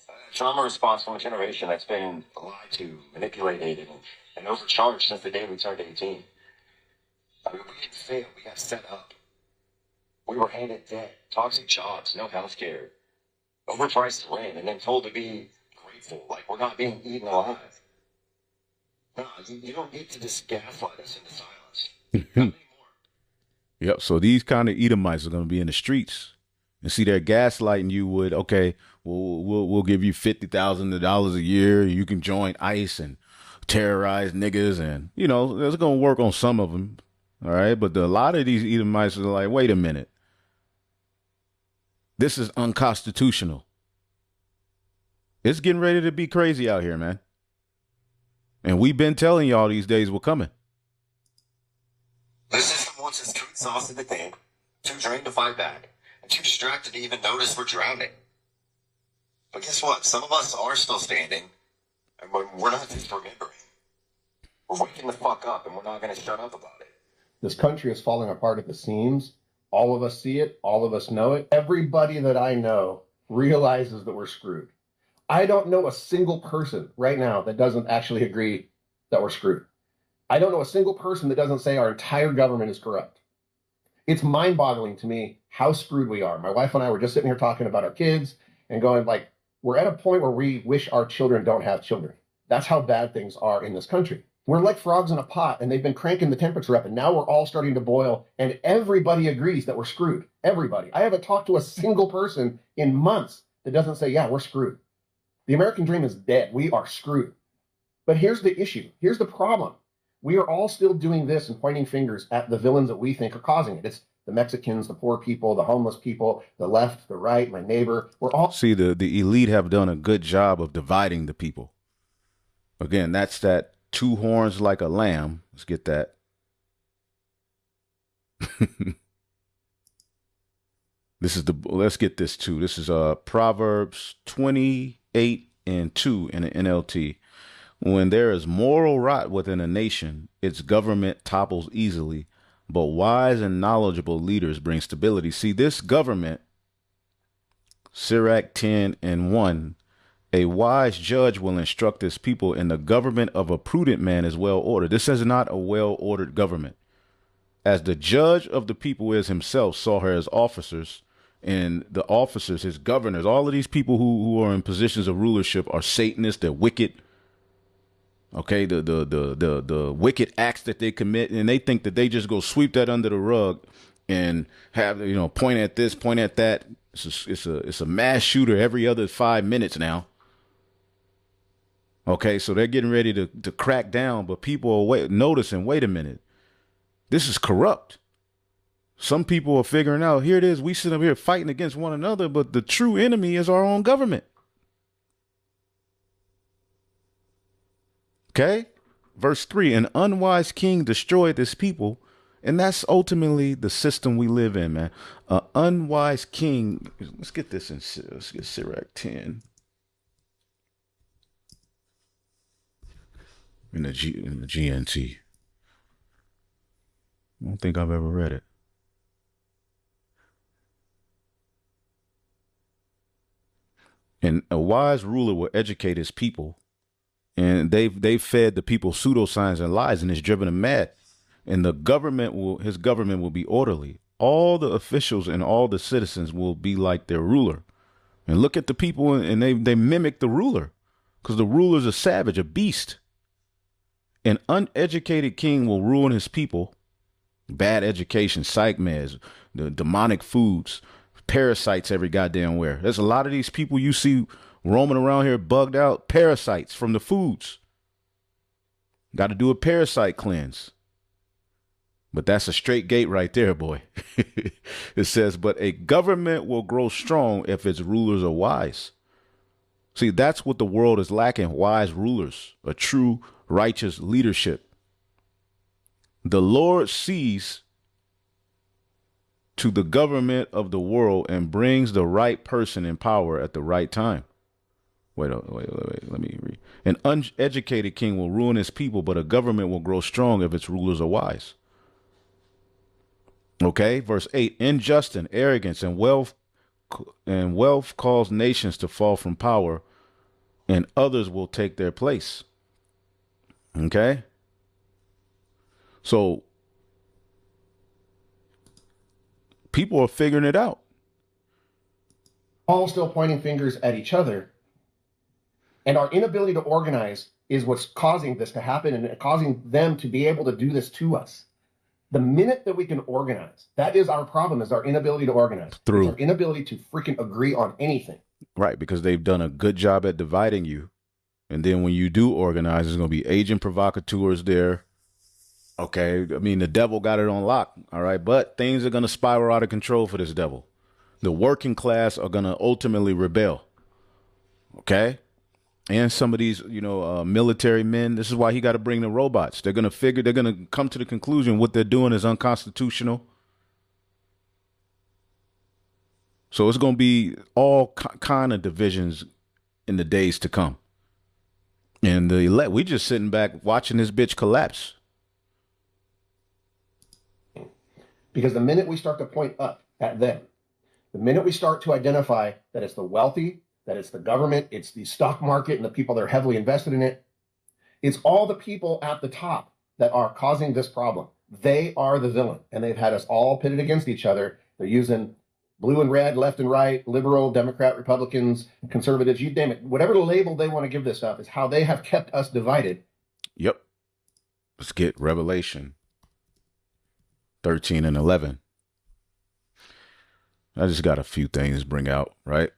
A trauma response from a generation that's been lied to, manipulated, and overcharged since the day we turned 18. I mean, we didn't fail, we got set up. We were handed debt, toxic jobs, no health care, overpriced rent, and then told to be grateful, like we're not being eaten alive. No, you don't need to just gaslight us into silence. Not anymore.
Yep, so these kind of Edomites are going to be in the streets. And see, they're gaslighting you with, okay, we'll give you $50,000 a year. You can join ICE and terrorize niggas. And, it's going to work on some of them. All right. But a lot of these Edomites are like, wait a minute. This is unconstitutional. It's getting ready to be crazy out here, man. And we've been telling y'all these days were coming.
This system wants us too exhausted to think, too drained to fight back, and too distracted to even notice we're drowning. But guess what? Some of us are still standing, and we're not just remembering. We're waking the fuck up, and we're not going to shut up about it.
This country is falling apart at the seams. All of us see it. All of us know it. Everybody that I know realizes that we're screwed. I don't know a single person right now that doesn't actually agree that we're screwed. I don't know a single person that doesn't say our entire government is corrupt. It's mind-boggling to me how screwed we are. My wife and I were just sitting here talking about our kids and going like, we're at a point where we wish our children don't have children. That's how bad things are in this country. We're like frogs in a pot, and they've been cranking the temperature up, and now we're all starting to boil, and everybody agrees that we're screwed. Everybody. I haven't talked to a single person in months that doesn't say, yeah, we're screwed. The American dream is dead. We are screwed. But here's the issue. Here's the problem. We are all still doing this and pointing fingers at the villains that we think are causing it. It's the Mexicans, the poor people, the homeless people, the left, the right, my neighbor. We're all...
See, the elite have done a good job of dividing the people. Again, that's that two horns like a lamb. Let's get that. Let's get this too. This is Proverbs 28:2 in the NLT. When there is moral rot within a nation, its government topples easily, but wise and knowledgeable leaders bring stability. See, this government, Sirach 10:1, a wise judge will instruct his people, and the government of a prudent man is well ordered. This is not a well-ordered government. As the judge of the people is himself, saw her as officers, and the officers, his governors, all of these people who are in positions of rulership are Satanists, they're wicked. Okay, the wicked acts that they commit, and they think that they just go sweep that under the rug and have, point at this, point at that. It's a mass shooter every other 5 minutes now. Okay, so they're getting ready to crack down, but people are noticing, wait a minute, this is corrupt. Some people are figuring out, here it is, we sit up here fighting against one another, but the true enemy is our own government. Okay? Verse 3, an unwise king destroyed this people. And that's ultimately the system we live in, man. An unwise king. Let's get this in. Let's get Sirach 10 in the GNT. I don't think I've ever read it. And a wise ruler will educate his people, and they've fed the people pseudoscience and lies, and it's driven them mad. And his government will be orderly. All the officials and all the citizens will be like their ruler. And look at the people, and they mimic the ruler, because the ruler's a savage, a beast. An uneducated king will ruin his people. Bad education, psych meds, the demonic foods, parasites every goddamn where. There's a lot of these people you see roaming around here bugged out, parasites from the foods. Got to do a parasite cleanse. But that's a straight gate right there, boy. It says, but a government will grow strong if its rulers are wise. See, that's what the world is lacking, wise rulers, a true righteous leadership. The Lord sees to the government of the world and brings the right person in power at the right time. Wait, let me read. An uneducated king will ruin his people, but a government will grow strong if its rulers are wise. Okay, verse 8, injustice and arrogance and wealth cause nations to fall from power, and others will take their place. Okay? So people are figuring it out.
All still pointing fingers at each other. And our inability to organize is what's causing this to happen and causing them to be able to do this to us. The minute that we can organize, that is our problem, is our inability to organize. It's our inability to freaking agree on anything.
Right, because they've done a good job at dividing you. And then when you do organize, there's going to be agent provocateurs there. Okay, I mean, the devil got it on lock, all right? But things are going to spiral out of control for this devil. The working class are going to ultimately rebel, okay? And some of these, military men, this is why he got to bring the robots. They're going to come to the conclusion what they're doing is unconstitutional. So it's going to be all kind of divisions in the days to come. And we just sitting back watching this bitch collapse.
Because the minute we start to point up at them, the minute we start to identify that it's the wealthy, that it's the government, it's the stock market and the people that are heavily invested in it, it's all the people at the top that are causing this problem. They are the villain, and they've had us all pitted against each other. They're using blue and red, left and right, liberal, Democrat, Republicans, conservatives, you name it. Whatever label they want to give this stuff is how they have kept us divided.
Yep. Let's get Revelation 13 and 11. I just got a few things to bring out, right?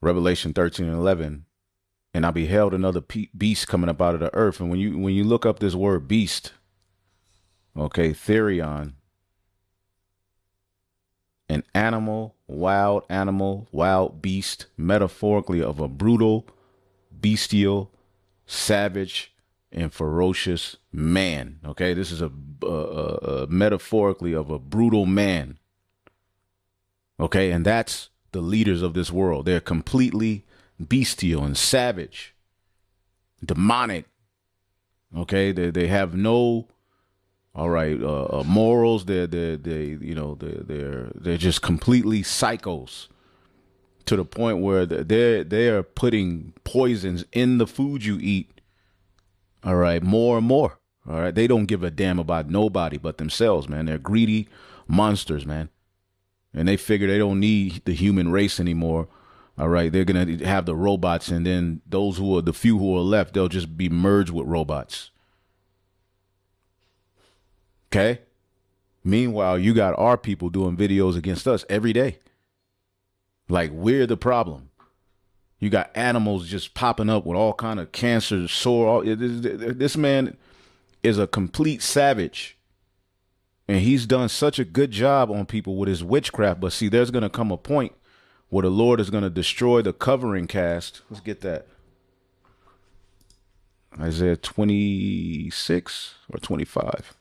Revelation 13 and 11. And I beheld another beast coming up out of the earth. And when you look up this word beast, okay, therion, an animal, wild beast, metaphorically of a brutal, bestial, savage, and ferocious man. Okay, this is a metaphorically of a brutal man. Okay, and that's the leaders of this world. They're completely bestial and savage, demonic. Okay, they have no, morals. They're just completely psychos, to the point where they are putting poisons in the food you eat. All right, more and more. All right, they don't give a damn about nobody but themselves, man. They're greedy monsters, man. And they figure they don't need the human race anymore. All right, they're going to have the robots, and then those who are the few who are left, they'll just be merged with robots. Okay? Meanwhile, you got our people doing videos against us every day. Like, we're the problem. You got animals just popping up with all kind of cancer, sore. This man is a complete savage. And he's done such a good job on people with his witchcraft. But see, there's going to come a point where the Lord is going to destroy the covering cast. Let's get that. Isaiah 26 or 25.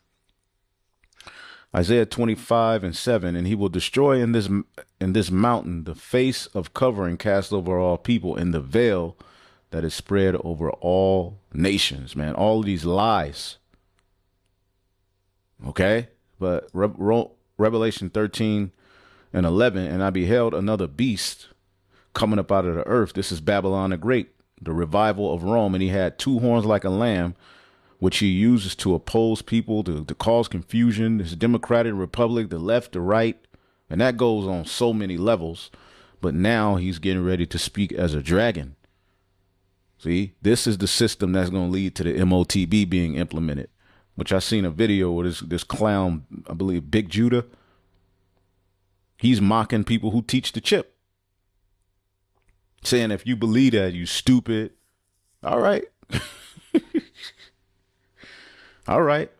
Isaiah 25:7, and he will destroy in this mountain the face of covering cast over all people, and the veil that is spread over all nations. Man, all of these lies. Okay, but Revelation 13:11, and I beheld another beast coming up out of the earth. This is Babylon the Great, the revival of Rome, and he had two horns like a lamb, which he uses to oppose people, to cause confusion. This democratic republic, the left, the right, and that goes on so many levels. But now he's getting ready to speak as a dragon. See, this is the system that's going to lead to the MOTB being implemented, which I seen a video where this clown, I believe Big Judah, he's mocking people who teach the chip, saying, if you believe that, you stupid. All right. All right.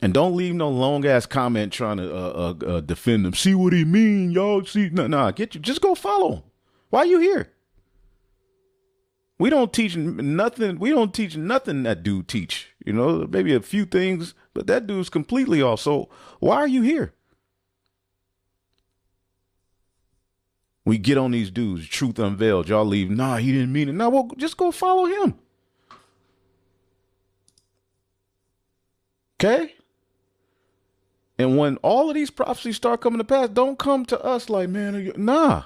And don't leave no long ass comment trying to defend them. See what he mean, y'all? See, nah, get you. Just go follow him. Why are you here? We don't teach nothing. We don't teach nothing that dude teach. You know, maybe a few things, but that dude's completely off. So why are you here? We get on these dudes, truth unveiled. Y'all leave. Nah, he didn't mean it. Nah, well, just go follow him. Okay? And when all of these prophecies start coming to pass, don't come to us like, man, nah.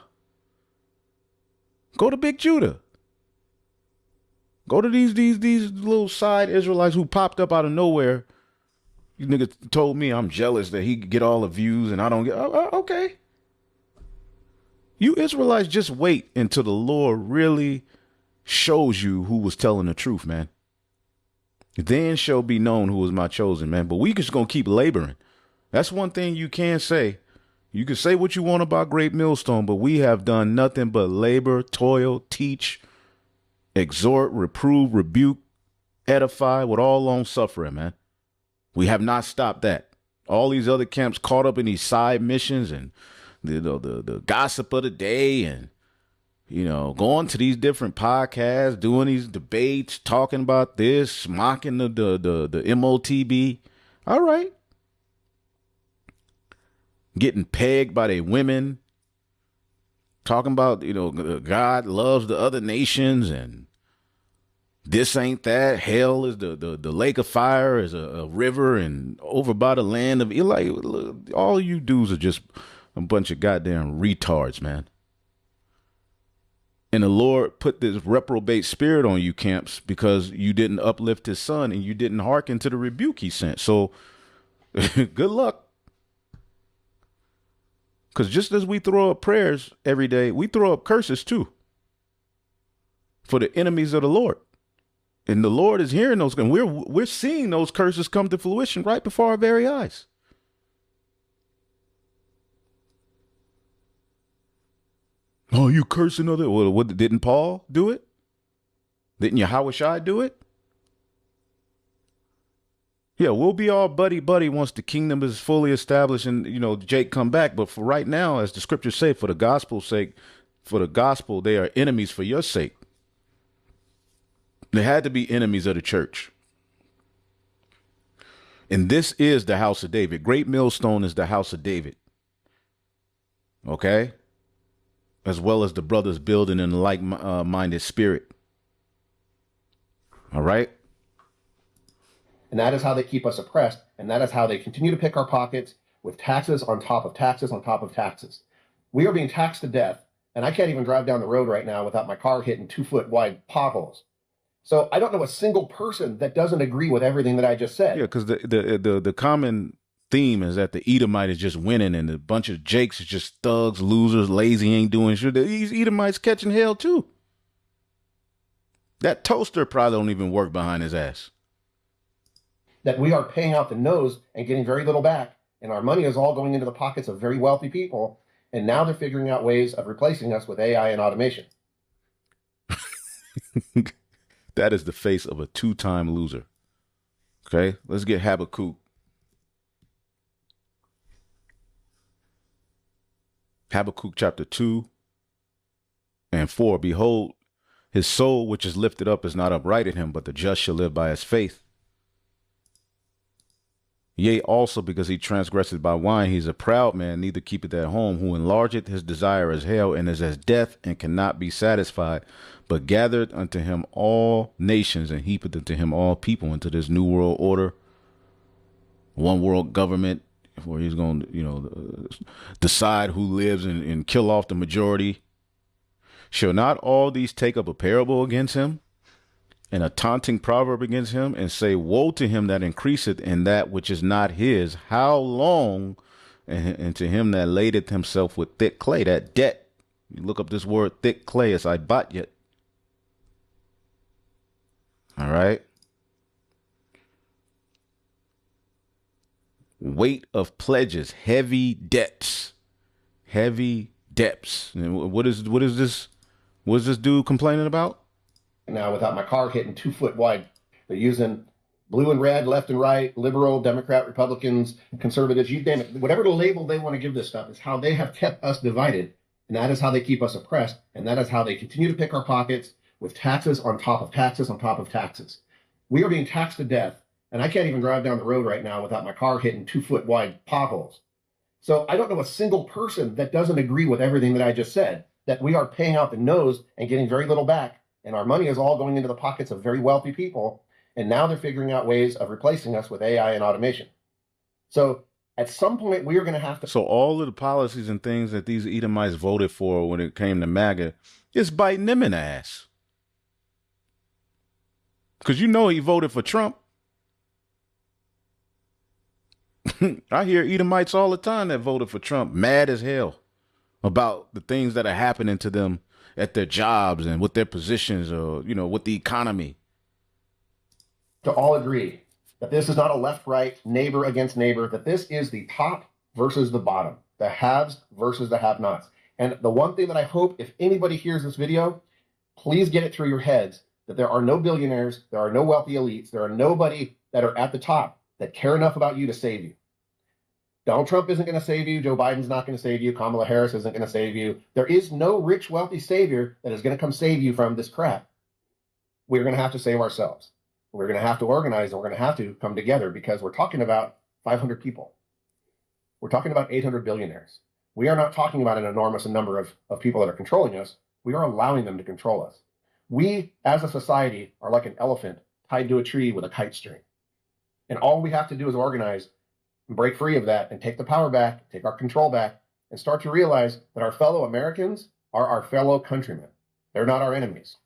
Go to Big Judah. Go to these little side Israelites who popped up out of nowhere. You niggas told me I'm jealous that he could get all the views and I don't get. Okay. You Israelites just wait until the Lord really shows you who was telling the truth, man. Then shall be known who was my chosen, man. But we just gonna keep laboring. That's one thing you can say. You can say what you want about Great Millstone, but we have done nothing but labor, toil, teach, exhort, reprove, rebuke, edify with all long suffering, man. We have not stopped that. All these other camps caught up in these side missions and the gossip of the day and, you know, going to these different podcasts, doing these debates, talking about this, mocking the MOTB. All right. Getting pegged by their women, talking about, you know, God loves the other nations and this ain't that. Hell is the lake of fire is a river and over by the land of Eli. All you dudes are just a bunch of goddamn retards, man. And the Lord put this reprobate spirit on you camps because you didn't uplift his son and you didn't hearken to the rebuke he sent. So good luck. Because just as we throw up prayers every day, we throw up curses too for the enemies of the Lord. And the Lord is hearing those, and we're seeing those curses come to fruition right before our very eyes. Oh, you cursing other? Well, what didn't Paul do it? Didn't Yahushua do it? Yeah, we'll be all buddy once the kingdom is fully established and, you know, Jake come back. But for right now, as the scriptures say, for the gospel's sake, for the gospel, they are enemies for your sake. They had to be enemies of the church. And this is the house of David. Great Millstone is the house of David. Okay? As well as the brothers building in a like-minded spirit. All right?
And that is how they keep us oppressed. And that is how they continue to pick our pockets with taxes on top of taxes on top of taxes. We are being taxed to death. And I can't even drive down the road right now without my car hitting 2-foot wide potholes. So I don't know a single person that doesn't agree with everything that I just said.
Yeah, because the common theme is that the Edomite is just winning and the bunch of Jakes is just thugs, losers, lazy, ain't doing shit. These Edomites catching hell too. That toaster probably don't even work behind his ass.
That we are paying out the nose and getting very little back. And our money is all going into the pockets of very wealthy people. And now they're figuring out ways of replacing us with AI and automation.
That is the face of a two-time loser. Okay, let's get Habakkuk. Habakkuk chapter 2 and 4. Behold, His soul, which is lifted up, is not upright in him, but the just shall live by his faith. Yea, also because he transgressed by wine, he's a proud man, neither keepeth at home, who enlargeth his desire as hell, and is as death, and cannot be satisfied, but gathered unto him all nations, and heapeth unto him all people into this new world order, one world government, where he's going to, decide who lives and kill off the majority. Shall not all these take up a parable against him, and a taunting proverb against him, and say, woe to him that increaseth in that which is not his? How long? And to him that ladeth himself with thick clay, that debt. You look up this word thick clay, it's ibatyet. All right. Weight of pledges, heavy debts, heavy debts. And what is this? What is this dude complaining about?
Now, without my car hitting 2 foot wide, they're using blue and red, left and right, liberal, Democrat, Republicans, conservatives, you name it. Whatever the label they want to give this stuff is how they have kept us divided. And that is how they keep us oppressed. And that is how they continue to pick our pockets with taxes on top of taxes on top of taxes. We are being taxed to death. And I can't even drive down the road right now without my car hitting 2 foot wide potholes. So I don't know a single person that doesn't agree with everything that I just said, that we are paying out the nose and getting very little back. And our money is all going into the pockets of very wealthy people. And now they're figuring out ways of replacing us with AI and automation. So at some point, we are going to have to.
So all of the policies and things that these Edomites voted for when it came to MAGA, it's biting them in the ass. Because he voted for Trump. I hear Edomites all the time that voted for Trump mad as hell about the things that are happening to them at their jobs and with their positions or, with the economy.
To all agree that this is not a left-right, neighbor against neighbor, that this is the top versus the bottom, the haves versus the have-nots. And the one thing that I hope, if anybody hears this video, please get it through your heads that there are no billionaires, there are no wealthy elites, there are nobody that are at the top that care enough about you to save you. Donald Trump isn't going to save you. Joe Biden's not going to save you. Kamala Harris isn't going to save you. There is no rich, wealthy savior that is going to come save you from this crap. We're going to have to save ourselves. We're going to have to organize, and we're going to have to come together because we're talking about 500 people. We're talking about 800 billionaires. We are not talking about an enormous number of people that are controlling us. We are allowing them to control us. We, as a society, are like an elephant tied to a tree with a kite string. And all we have to do is organize and break free of that and take the power back, take our control back, and start to realize that our fellow Americans are our fellow countrymen. They're not our enemies.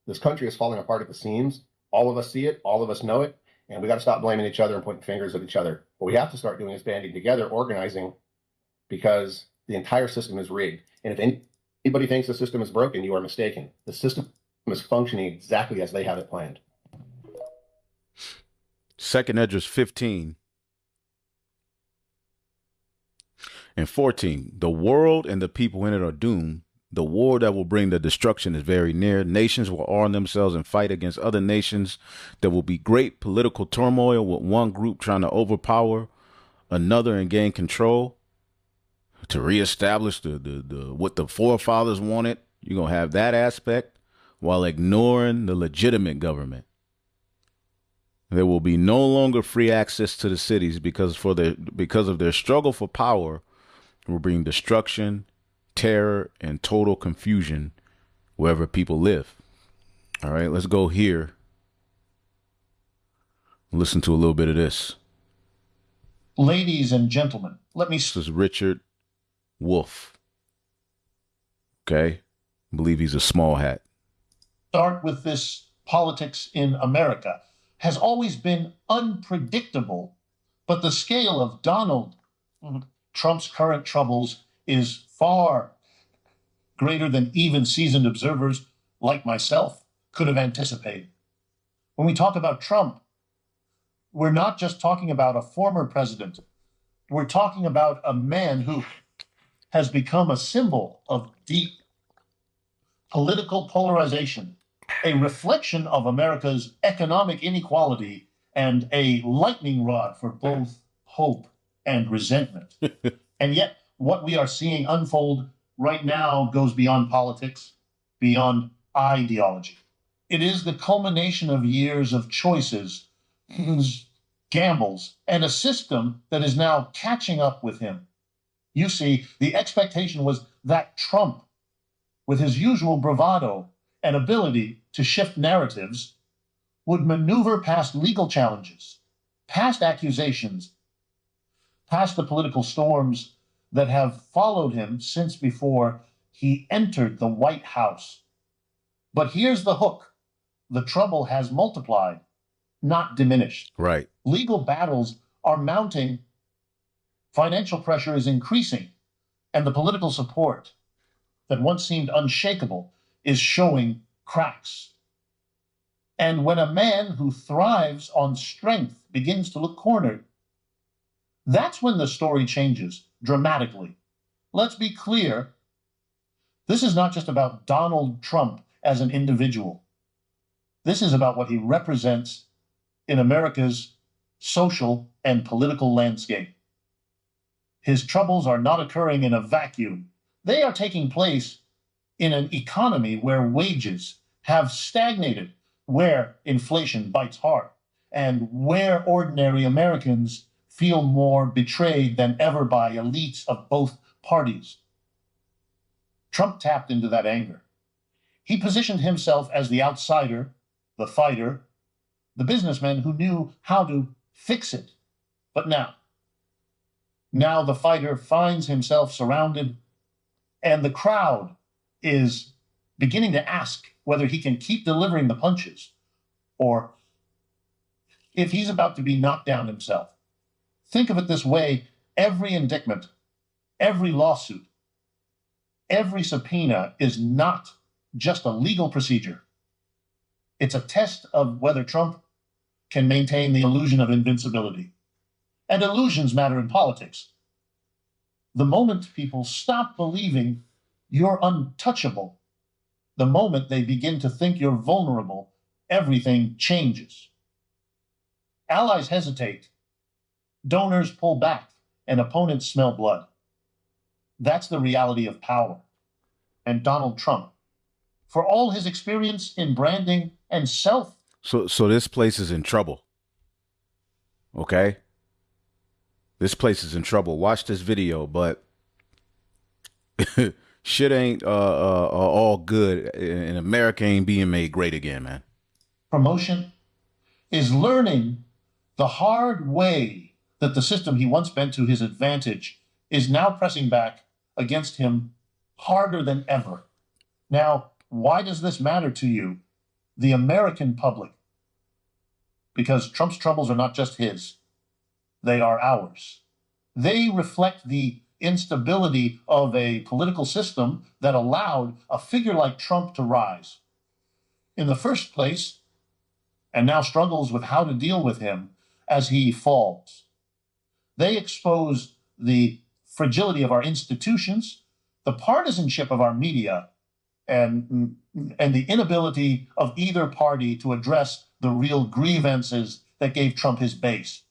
This country is falling apart at the seams. All of us see it, all of us know it, and we got to stop blaming each other and pointing fingers at each other. What we have to start doing is banding together, organizing, because the entire system is rigged. And if anybody thinks the system is broken, you are mistaken. The system is functioning exactly as they have it planned.
2nd Esdras 15 and 14. The world and the people in it are doomed. The war that will bring the destruction is very near. Nations will arm themselves and fight against other nations. There will be great political turmoil with one group trying to overpower another and gain control to reestablish the what the forefathers wanted. You're going to have that aspect while ignoring the legitimate government. There will be no longer free access to the cities because of their struggle for power will bring destruction, terror, and total confusion wherever people live. All right, let's go here. Listen to a little bit of this.
Ladies and gentlemen,
This is Richard Wolff. Okay, I believe he's a small hat.
Start with this. Politics in America has always been unpredictable, but the scale of Donald Trump's current troubles is far greater than even seasoned observers like myself could have anticipated. When we talk about Trump, we're not just talking about a former president. We're talking about a man who has become a symbol of deep political polarization, a reflection of America's economic inequality, and a lightning rod for both hope and resentment. And yet, what we are seeing unfold right now goes beyond politics, beyond ideology. It is the culmination of years of choices, gambles, and a system that is now catching up with him. You see, the expectation was that Trump, with his usual bravado and ability to shift narratives, would maneuver past legal challenges, past accusations, past the political storms that have followed him since before he entered the White House. But here's the hook. The trouble has multiplied, not diminished.
Right.
Legal battles are mounting, financial pressure is increasing, and the political support that once seemed unshakable is showing cracks. And when a man who thrives on strength begins to look cornered, that's when the story changes dramatically. Let's be clear, this is not just about Donald Trump as an individual. This is about what he represents in America's social and political landscape. His troubles are not occurring in a vacuum. They are taking place in an economy where wages have stagnated, where inflation bites hard, and where ordinary Americans feel more betrayed than ever by elites of both parties. Trump tapped into that anger. He positioned himself as the outsider, the fighter, the businessman who knew how to fix it. But now the fighter finds himself surrounded, and the crowd is beginning to ask whether he can keep delivering the punches or if he's about to be knocked down himself. Think of it this way: every indictment, every lawsuit, every subpoena is not just a legal procedure. It's a test of whether Trump can maintain the illusion of invincibility. And illusions matter in politics. The moment people stop believing you're untouchable, the moment they begin to think you're vulnerable, everything changes. Allies hesitate, donors pull back, and opponents smell blood. That's the reality of power. And Donald Trump, for all his experience in branding and self.
So this place is in trouble. Okay? This place is in trouble. Watch this video, but shit ain't all good, and America ain't being made great again, man.
Promotion is learning the hard way that the system he once bent to his advantage is now pressing back against him harder than ever. Now, why does this matter to you, the American public? Because Trump's troubles are not just his. They are ours. They reflect the instability of a political system that allowed a figure like Trump to rise in the first place, and now struggles with how to deal with him as he falls. They expose the fragility of our institutions, the partisanship of our media, and the inability of either party to address the real grievances that gave Trump his base.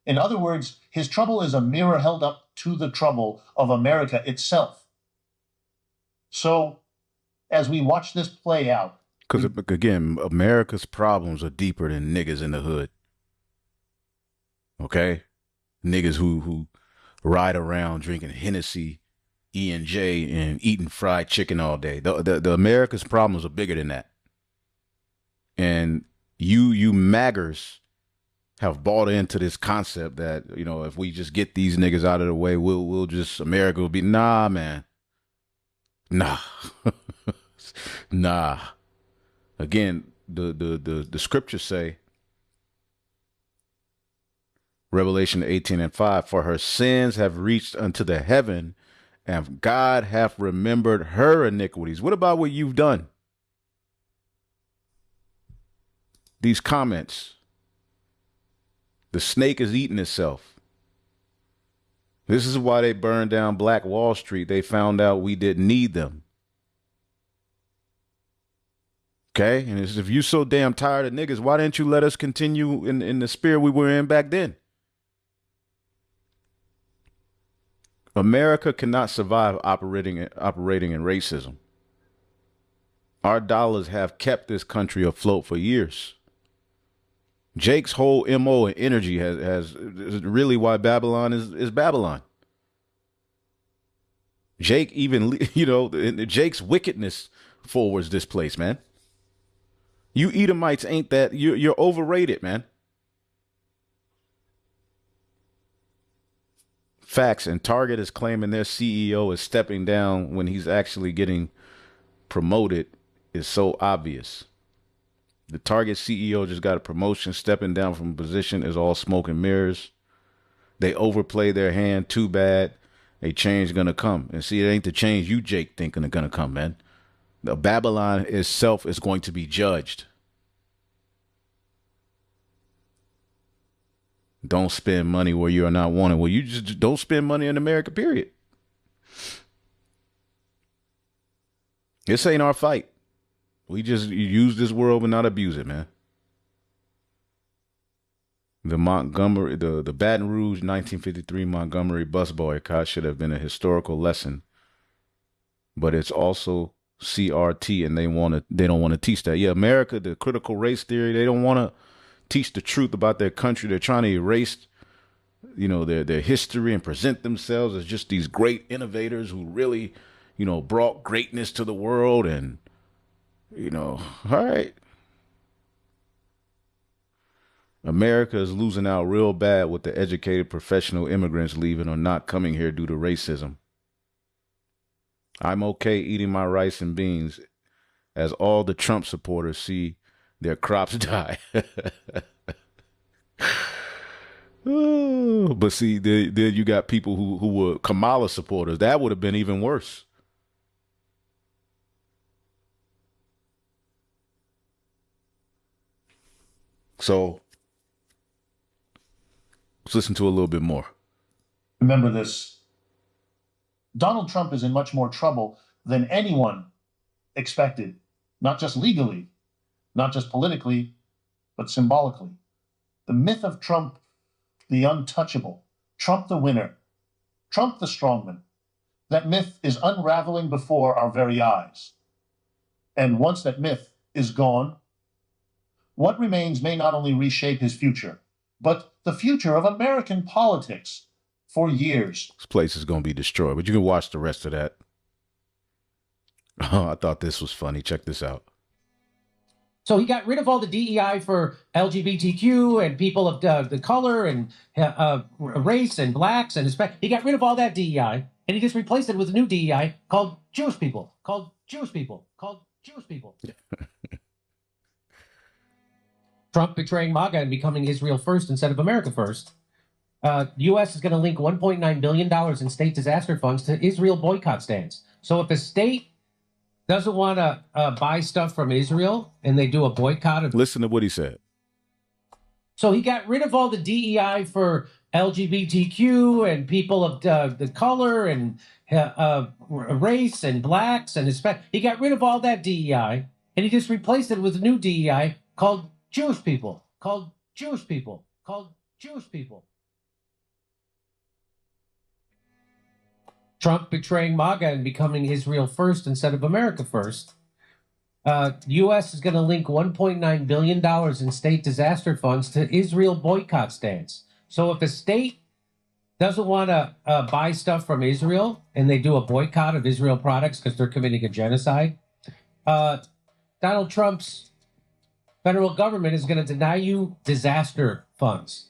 In other words, his trouble is a mirror held up to the trouble of America itself. So, as we watch this play out,
because again, America's problems are deeper than niggas in the hood. Okay, niggas who ride around drinking Hennessy, E&J, and eating fried chicken all day. The America's problems are bigger than that. And you maggers have bought into this concept that, you know, if we just get these niggas out of the way, we'll just, America will be, nah, man. Nah. Nah. Again, the scriptures say, Revelation 18:5, for her sins have reached unto the heaven, and God hath remembered her iniquities. What about what you've done? These comments. The snake is eating itself. This is why they burned down Black Wall Street. They found out we didn't need them. Okay? And if you're so damn tired of niggas, why didn't you let us continue in the spirit we were in back then? America cannot survive operating in racism. Our dollars have kept this country afloat for years. Jake's whole MO and energy has is really why Babylon is Babylon. Jake even, Jake's wickedness forwards this place, man. You Edomites ain't that, you're overrated, man. Facts. And Target is claiming their CEO is stepping down when he's actually getting promoted is so obvious. The Target CEO just got a promotion. Stepping down from a position is all smoke and mirrors. They overplay their hand too bad. A change gonna come. And see, it ain't the change you, Jake, thinking are gonna come, man. The Babylon itself is going to be judged. Don't spend money where you are not wanted. Well, you just don't spend money in America, period. This ain't our fight. We just use this world but not abuse it, man. The Baton Rouge 1953 Montgomery bus boycott should have been a historical lesson, but it's also CRT, and they don't want to teach that. Yeah, America, the critical race theory, they don't want to teach the truth about their country. They're trying to erase, their history and present themselves as just these great innovators who really, brought greatness to the world. And, all right. America is losing out real bad with the educated professional immigrants leaving or not coming here due to racism. I'm okay eating my rice and beans as all the Trump supporters see their crops die. But see, there you got people who were Kamala supporters. That would have been even worse. So let's listen to a little bit more.
Remember this. Donald Trump is in much more trouble than anyone expected, not just legally, not just politically, but symbolically. The myth of Trump, the untouchable, Trump the winner, Trump the strongman, that myth is unraveling before our very eyes. And once that myth is gone, what remains may not only reshape his future, but the future of American politics for years.
This place is going to be destroyed, but you can watch the rest of that. Oh, I thought this was funny. Check this out.
So he got rid of all the DEI for LGBTQ and people of the color and race and blacks and Hispanic. He got rid of all that DEI, and he just replaced it with a new DEI called Jewish people, called Jewish people, called Jewish people. Trump betraying MAGA and becoming Israel first instead of America first. U.S. is going to link $1.9 billion in state disaster funds to Israel boycott stance. So if a state doesn't want to buy stuff from Israel and they do a boycott of...
Listen to what he said.
So he got rid of all the DEI for LGBTQ and people of the color and race and blacks and Hispanic. He got rid of all that DEI, and he just replaced it with a new DEI called Jewish people, called Jewish people, called Jewish people. Trump betraying MAGA and becoming Israel first instead of America first. U.S. is going to link $1.9 billion in state disaster funds to Israel boycott stance. So if a state doesn't want to buy stuff from Israel and they do a boycott of Israel products because they're committing a genocide, Donald Trump's federal government is going to deny you disaster funds.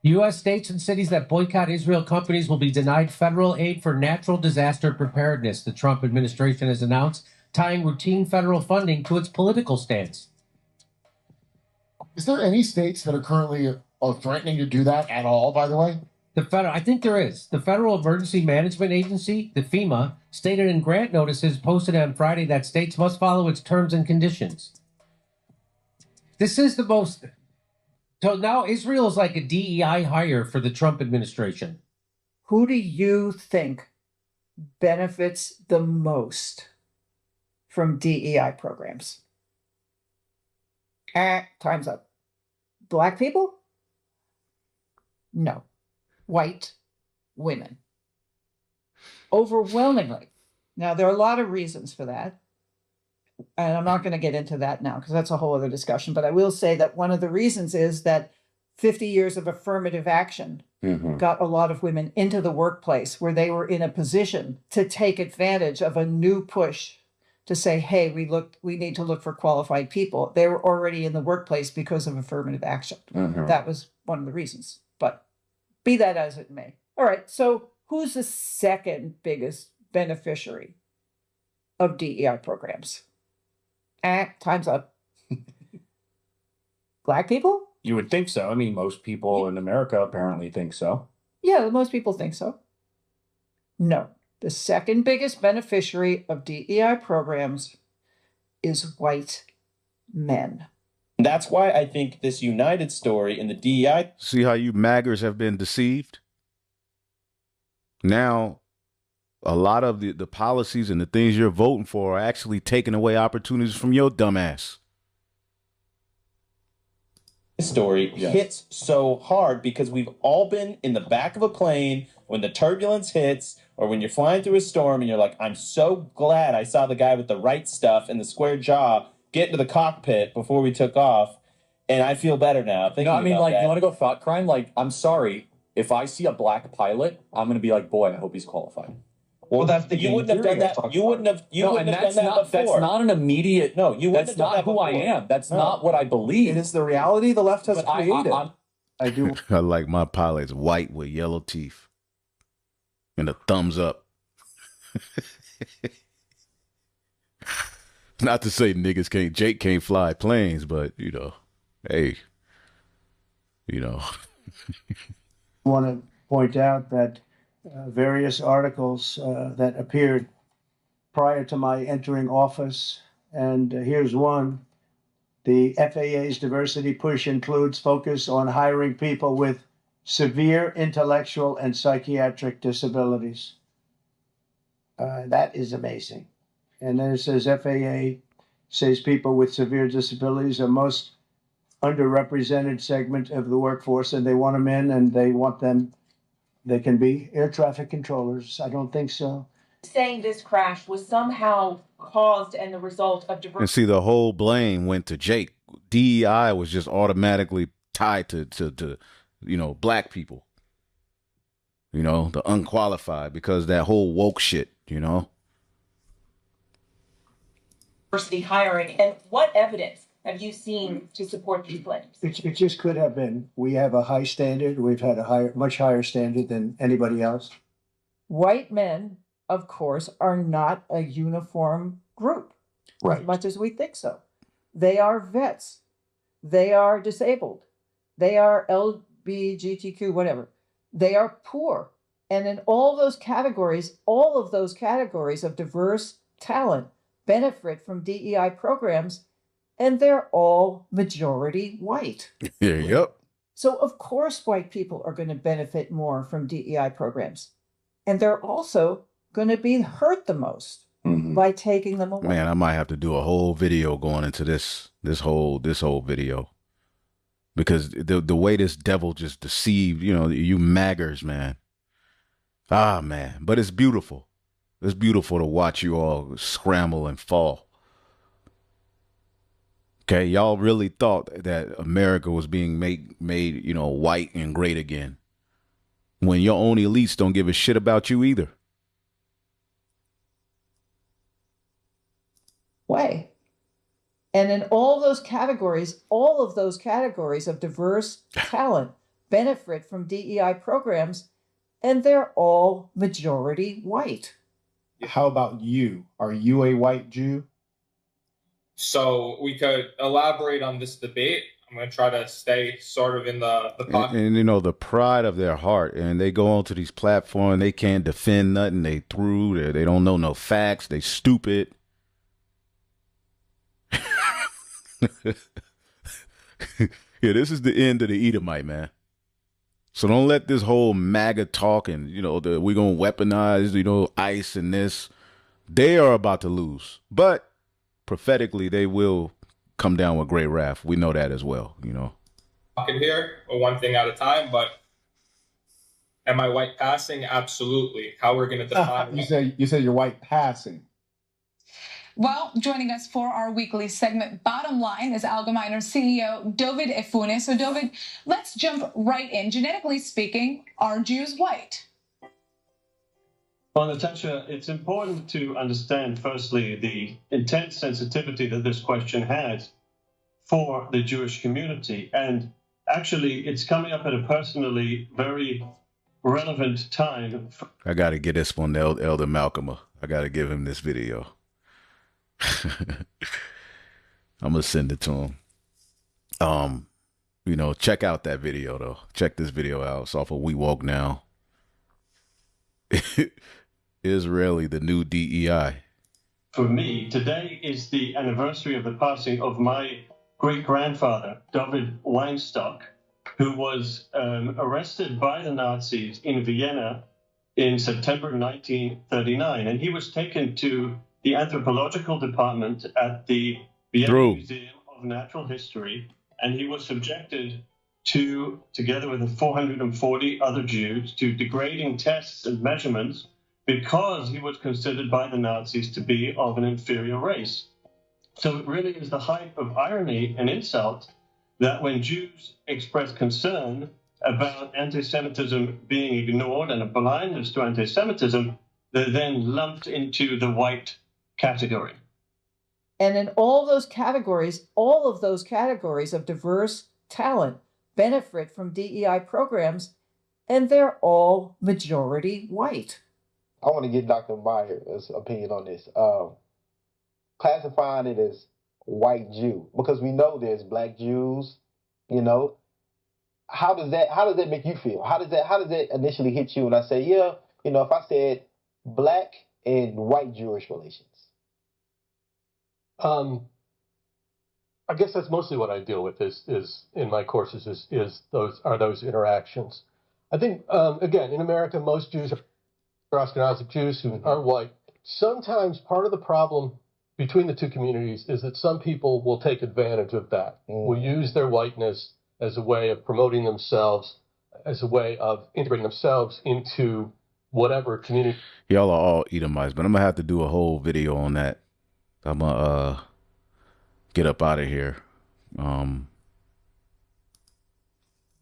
U.S. states and cities that boycott Israel companies will be denied federal aid for natural disaster preparedness, the Trump administration has announced, tying routine federal funding to its political stance.
Is there any states that are currently threatening to do that at all, by the way?
I think there is. The Federal Emergency Management Agency, the FEMA, stated in grant notices posted on Friday that states must follow its terms and conditions. This is the most... So now Israel is like a DEI hire for the Trump administration.
Who do you think benefits the most from DEI programs? Time's up. Black people? No. White women. Overwhelmingly. Now, there are a lot of reasons for that. and I'm not going to get into that now because that's a whole other discussion, but I will say that one of the reasons is that 50 years of affirmative action got a lot of women into the workplace where they were in a position to take advantage of a new push to say, hey, we need to look for qualified people. They were already in the workplace because of affirmative action. That was one of the reasons, but be that as it may. All right, so who's the second biggest beneficiary of DEI programs? Time's up. Black people?
You would think so. I mean, most people in America apparently think so.
Yeah, most people think so. No. The second biggest beneficiary of DEI programs is white men.
That's why I think this United story in the DEI.
See how you maggers have been deceived? Now, a lot of the policies and the things you're voting for are actually taking away opportunities from your dumb ass.
Story hits so hard because we've all been in the back of a plane when the turbulence hits or when you're flying through a storm and you're like, I'm so glad I saw the guy with the right stuff and the square jaw get into the cockpit before we took off, and I feel better now.
No, I mean, like, you want to go thought crime? Like, I'm sorry, if I see a black pilot, I'm going to be like, boy, I hope he's qualified.
Well, that's the you wouldn't have done that. You wouldn't have. You wouldn't have done that before.
That's not an immediate.
No, you wouldn't
that's
have done
not
that
who
before.
I am. That's not what I believe.
It is the reality the left has created.
I do.
I like my pilots white with yellow teeth and a thumbs up. Not to say Jake can't fly planes, but hey,
want to point out that various articles that appeared prior to my entering office, and here's one. The FAA's diversity push includes focus on hiring people with severe intellectual and psychiatric disabilities. That is amazing. And then it says FAA says people with severe disabilities are most underrepresented segment of the workforce, and they want them in, and they want them. They can be air traffic controllers. I don't think so.
Saying this crash was somehow caused and the result of
and see, the whole blame went to Jake. DEI was just automatically tied to black people. The unqualified, because that whole woke shit.
Diversity hiring, and what evidence have you seen to support these claims?
It just could have been. We have a high standard. We've had a much higher standard than anybody else.
White men, of course, are not a uniform group, as much as we think so. They are vets. They are disabled. They are LGBTQ, whatever. They are poor. And in all of those categories of diverse talent benefit from DEI programs, and they're all majority white.
Yeah, yep.
So of course white people are going to benefit more from DEI programs. And they're also going to be hurt the most by taking them away.
Man, I might have to do a whole video going into this whole video. Because the way this devil just deceived, you maggers, man. Ah, man. But it's beautiful. It's beautiful to watch you all scramble and fall. Okay, y'all really thought that America was being made, white and great again. When your own elites don't give a shit about you either.
Way. And in all of those categories of diverse talent benefit from DEI programs, and they're all majority white.
How about you? Are you a white Jew?
So we could elaborate on this debate. I'm going to try to stay sort of in the pocket.
And the pride of their heart, and they go onto these platforms, they can't defend nothing. They don't know no facts. They stupid. Yeah, this is the end of the Edomite, man. So don't let this whole MAGA talk and, we're going to weaponize, ICE and this. They are about to lose. But prophetically, they will come down with great wrath. We know that as well,
Talking here, one thing at a time, but am I white passing? Absolutely. How we're going to define
You say you're white passing.
Well, joining us for our weekly segment, Bottom Line, is Allgemeiner CEO David Efune. So, David, let's jump right in. Genetically speaking, are Jews white?
Well, Natasha, it's important to understand, firstly, the intense sensitivity that this question has for the Jewish community. And actually, it's coming up at a personally very relevant time.
I got to get this one, Elder Malcolm. I got to give him this video. I'm going to send it to him. You know, check out that video, though. Check this video out. It's off of We Walk Now. Israeli, the new DEI.
For me, today is the anniversary of the passing of my great-grandfather, David Weinstock, who was arrested by the Nazis in Vienna in September 1939. And he was taken to the anthropological department at the Vienna Museum of Natural History, and he was subjected to, together with 440 other Jews, to degrading tests and measurements because he was considered by the Nazis to be of an inferior race. So it really is the height of irony and insult that when Jews express concern about anti-Semitism being ignored and a blindness to anti-Semitism, they're then lumped into the white category.
And in all of those categories of diverse talent benefit from DEI programs, and they're all majority white.
I want to get Dr. Meyer's opinion on this. Classifying it as white Jew, because we know there's black Jews, you know. How does that make you feel? How does that initially hit you when I say, yeah, you know, if I said black and white Jewish relations?
I guess that's mostly what I deal with is in my courses is those interactions. I think again in America most Jews are Ashkenazic Jews who are white. Sometimes part of the problem between the two communities is that some people will take advantage of that. Will use their whiteness as a way of promoting themselves, as a way of integrating themselves into whatever community.
Y'all are all Edomites, but I'm gonna have to do a whole video on that. I'm gonna get up out of here.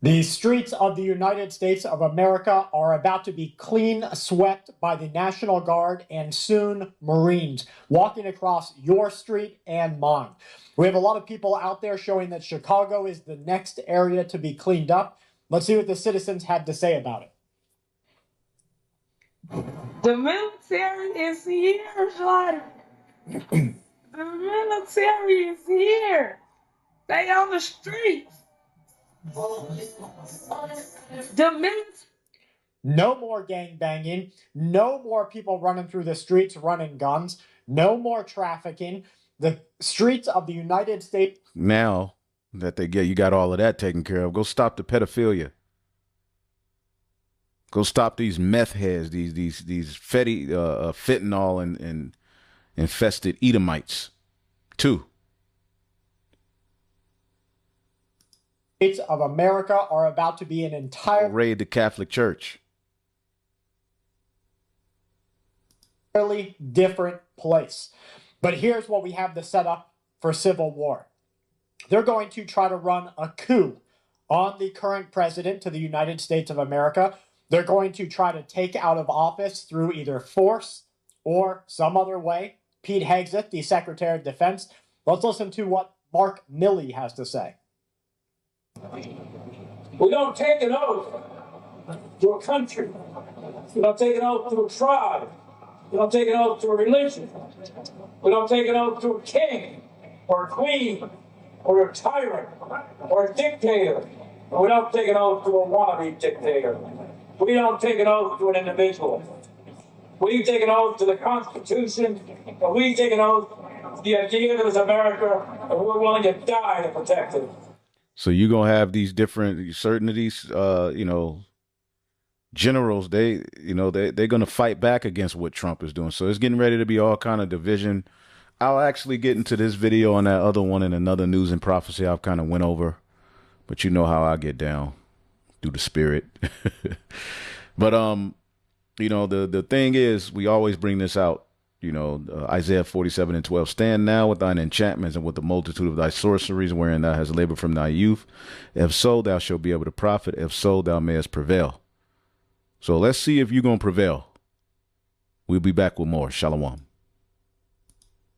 The streets of the United States of America are about to be clean swept by the National Guard and soon Marines walking across your street and mine. We have a lot of people out there showing that Chicago is the next area to be cleaned up. Let's see what the citizens had to say about it.
The military is here, Schlatter. The military is here. They on the streets.
No more gang banging. No more people running through the streets running guns. No more trafficking. The streets of the United States.
Now that you got all of that taken care of, go stop the pedophilia. Go stop these meth heads, these fentanyl and infested Edomites, too.
States of America are about to be an entire
raid the Catholic Church.
Entirely different place. But here's what we have to set up for civil war. They're going to try to run a coup on the current president to the United States of America. They're going to try to take out of office through either force or some other way Pete Hegseth, the Secretary of Defense. Let's listen to what Mark Milley has to say.
We don't take an oath to a country. We don't take an oath to a tribe. We don't take an oath to a religion. We don't take an oath to a king or a queen or a tyrant or a dictator. And we don't take an oath to a wannabe dictator. We don't take an oath to an individual. We take an oath to the Constitution, and we take an oath to the idea that it's America, and we're willing to die to protect it.
So you're going to have these certain of these, generals, they're going to fight back against what Trump is doing. So it's getting ready to be all kind of division. I'll actually get into this video and that other one in another news and prophecy I've kind of went over. But you know how I get down through the spirit. But, the thing is, we always bring this out. You know, Isaiah 47:12. Stand now with thine enchantments and with the multitude of thy sorceries, wherein thou hast labored from thy youth. If so, thou shalt be able to profit. If so, thou mayest prevail. So let's see if you're going to prevail. We'll be back with more. Shalom.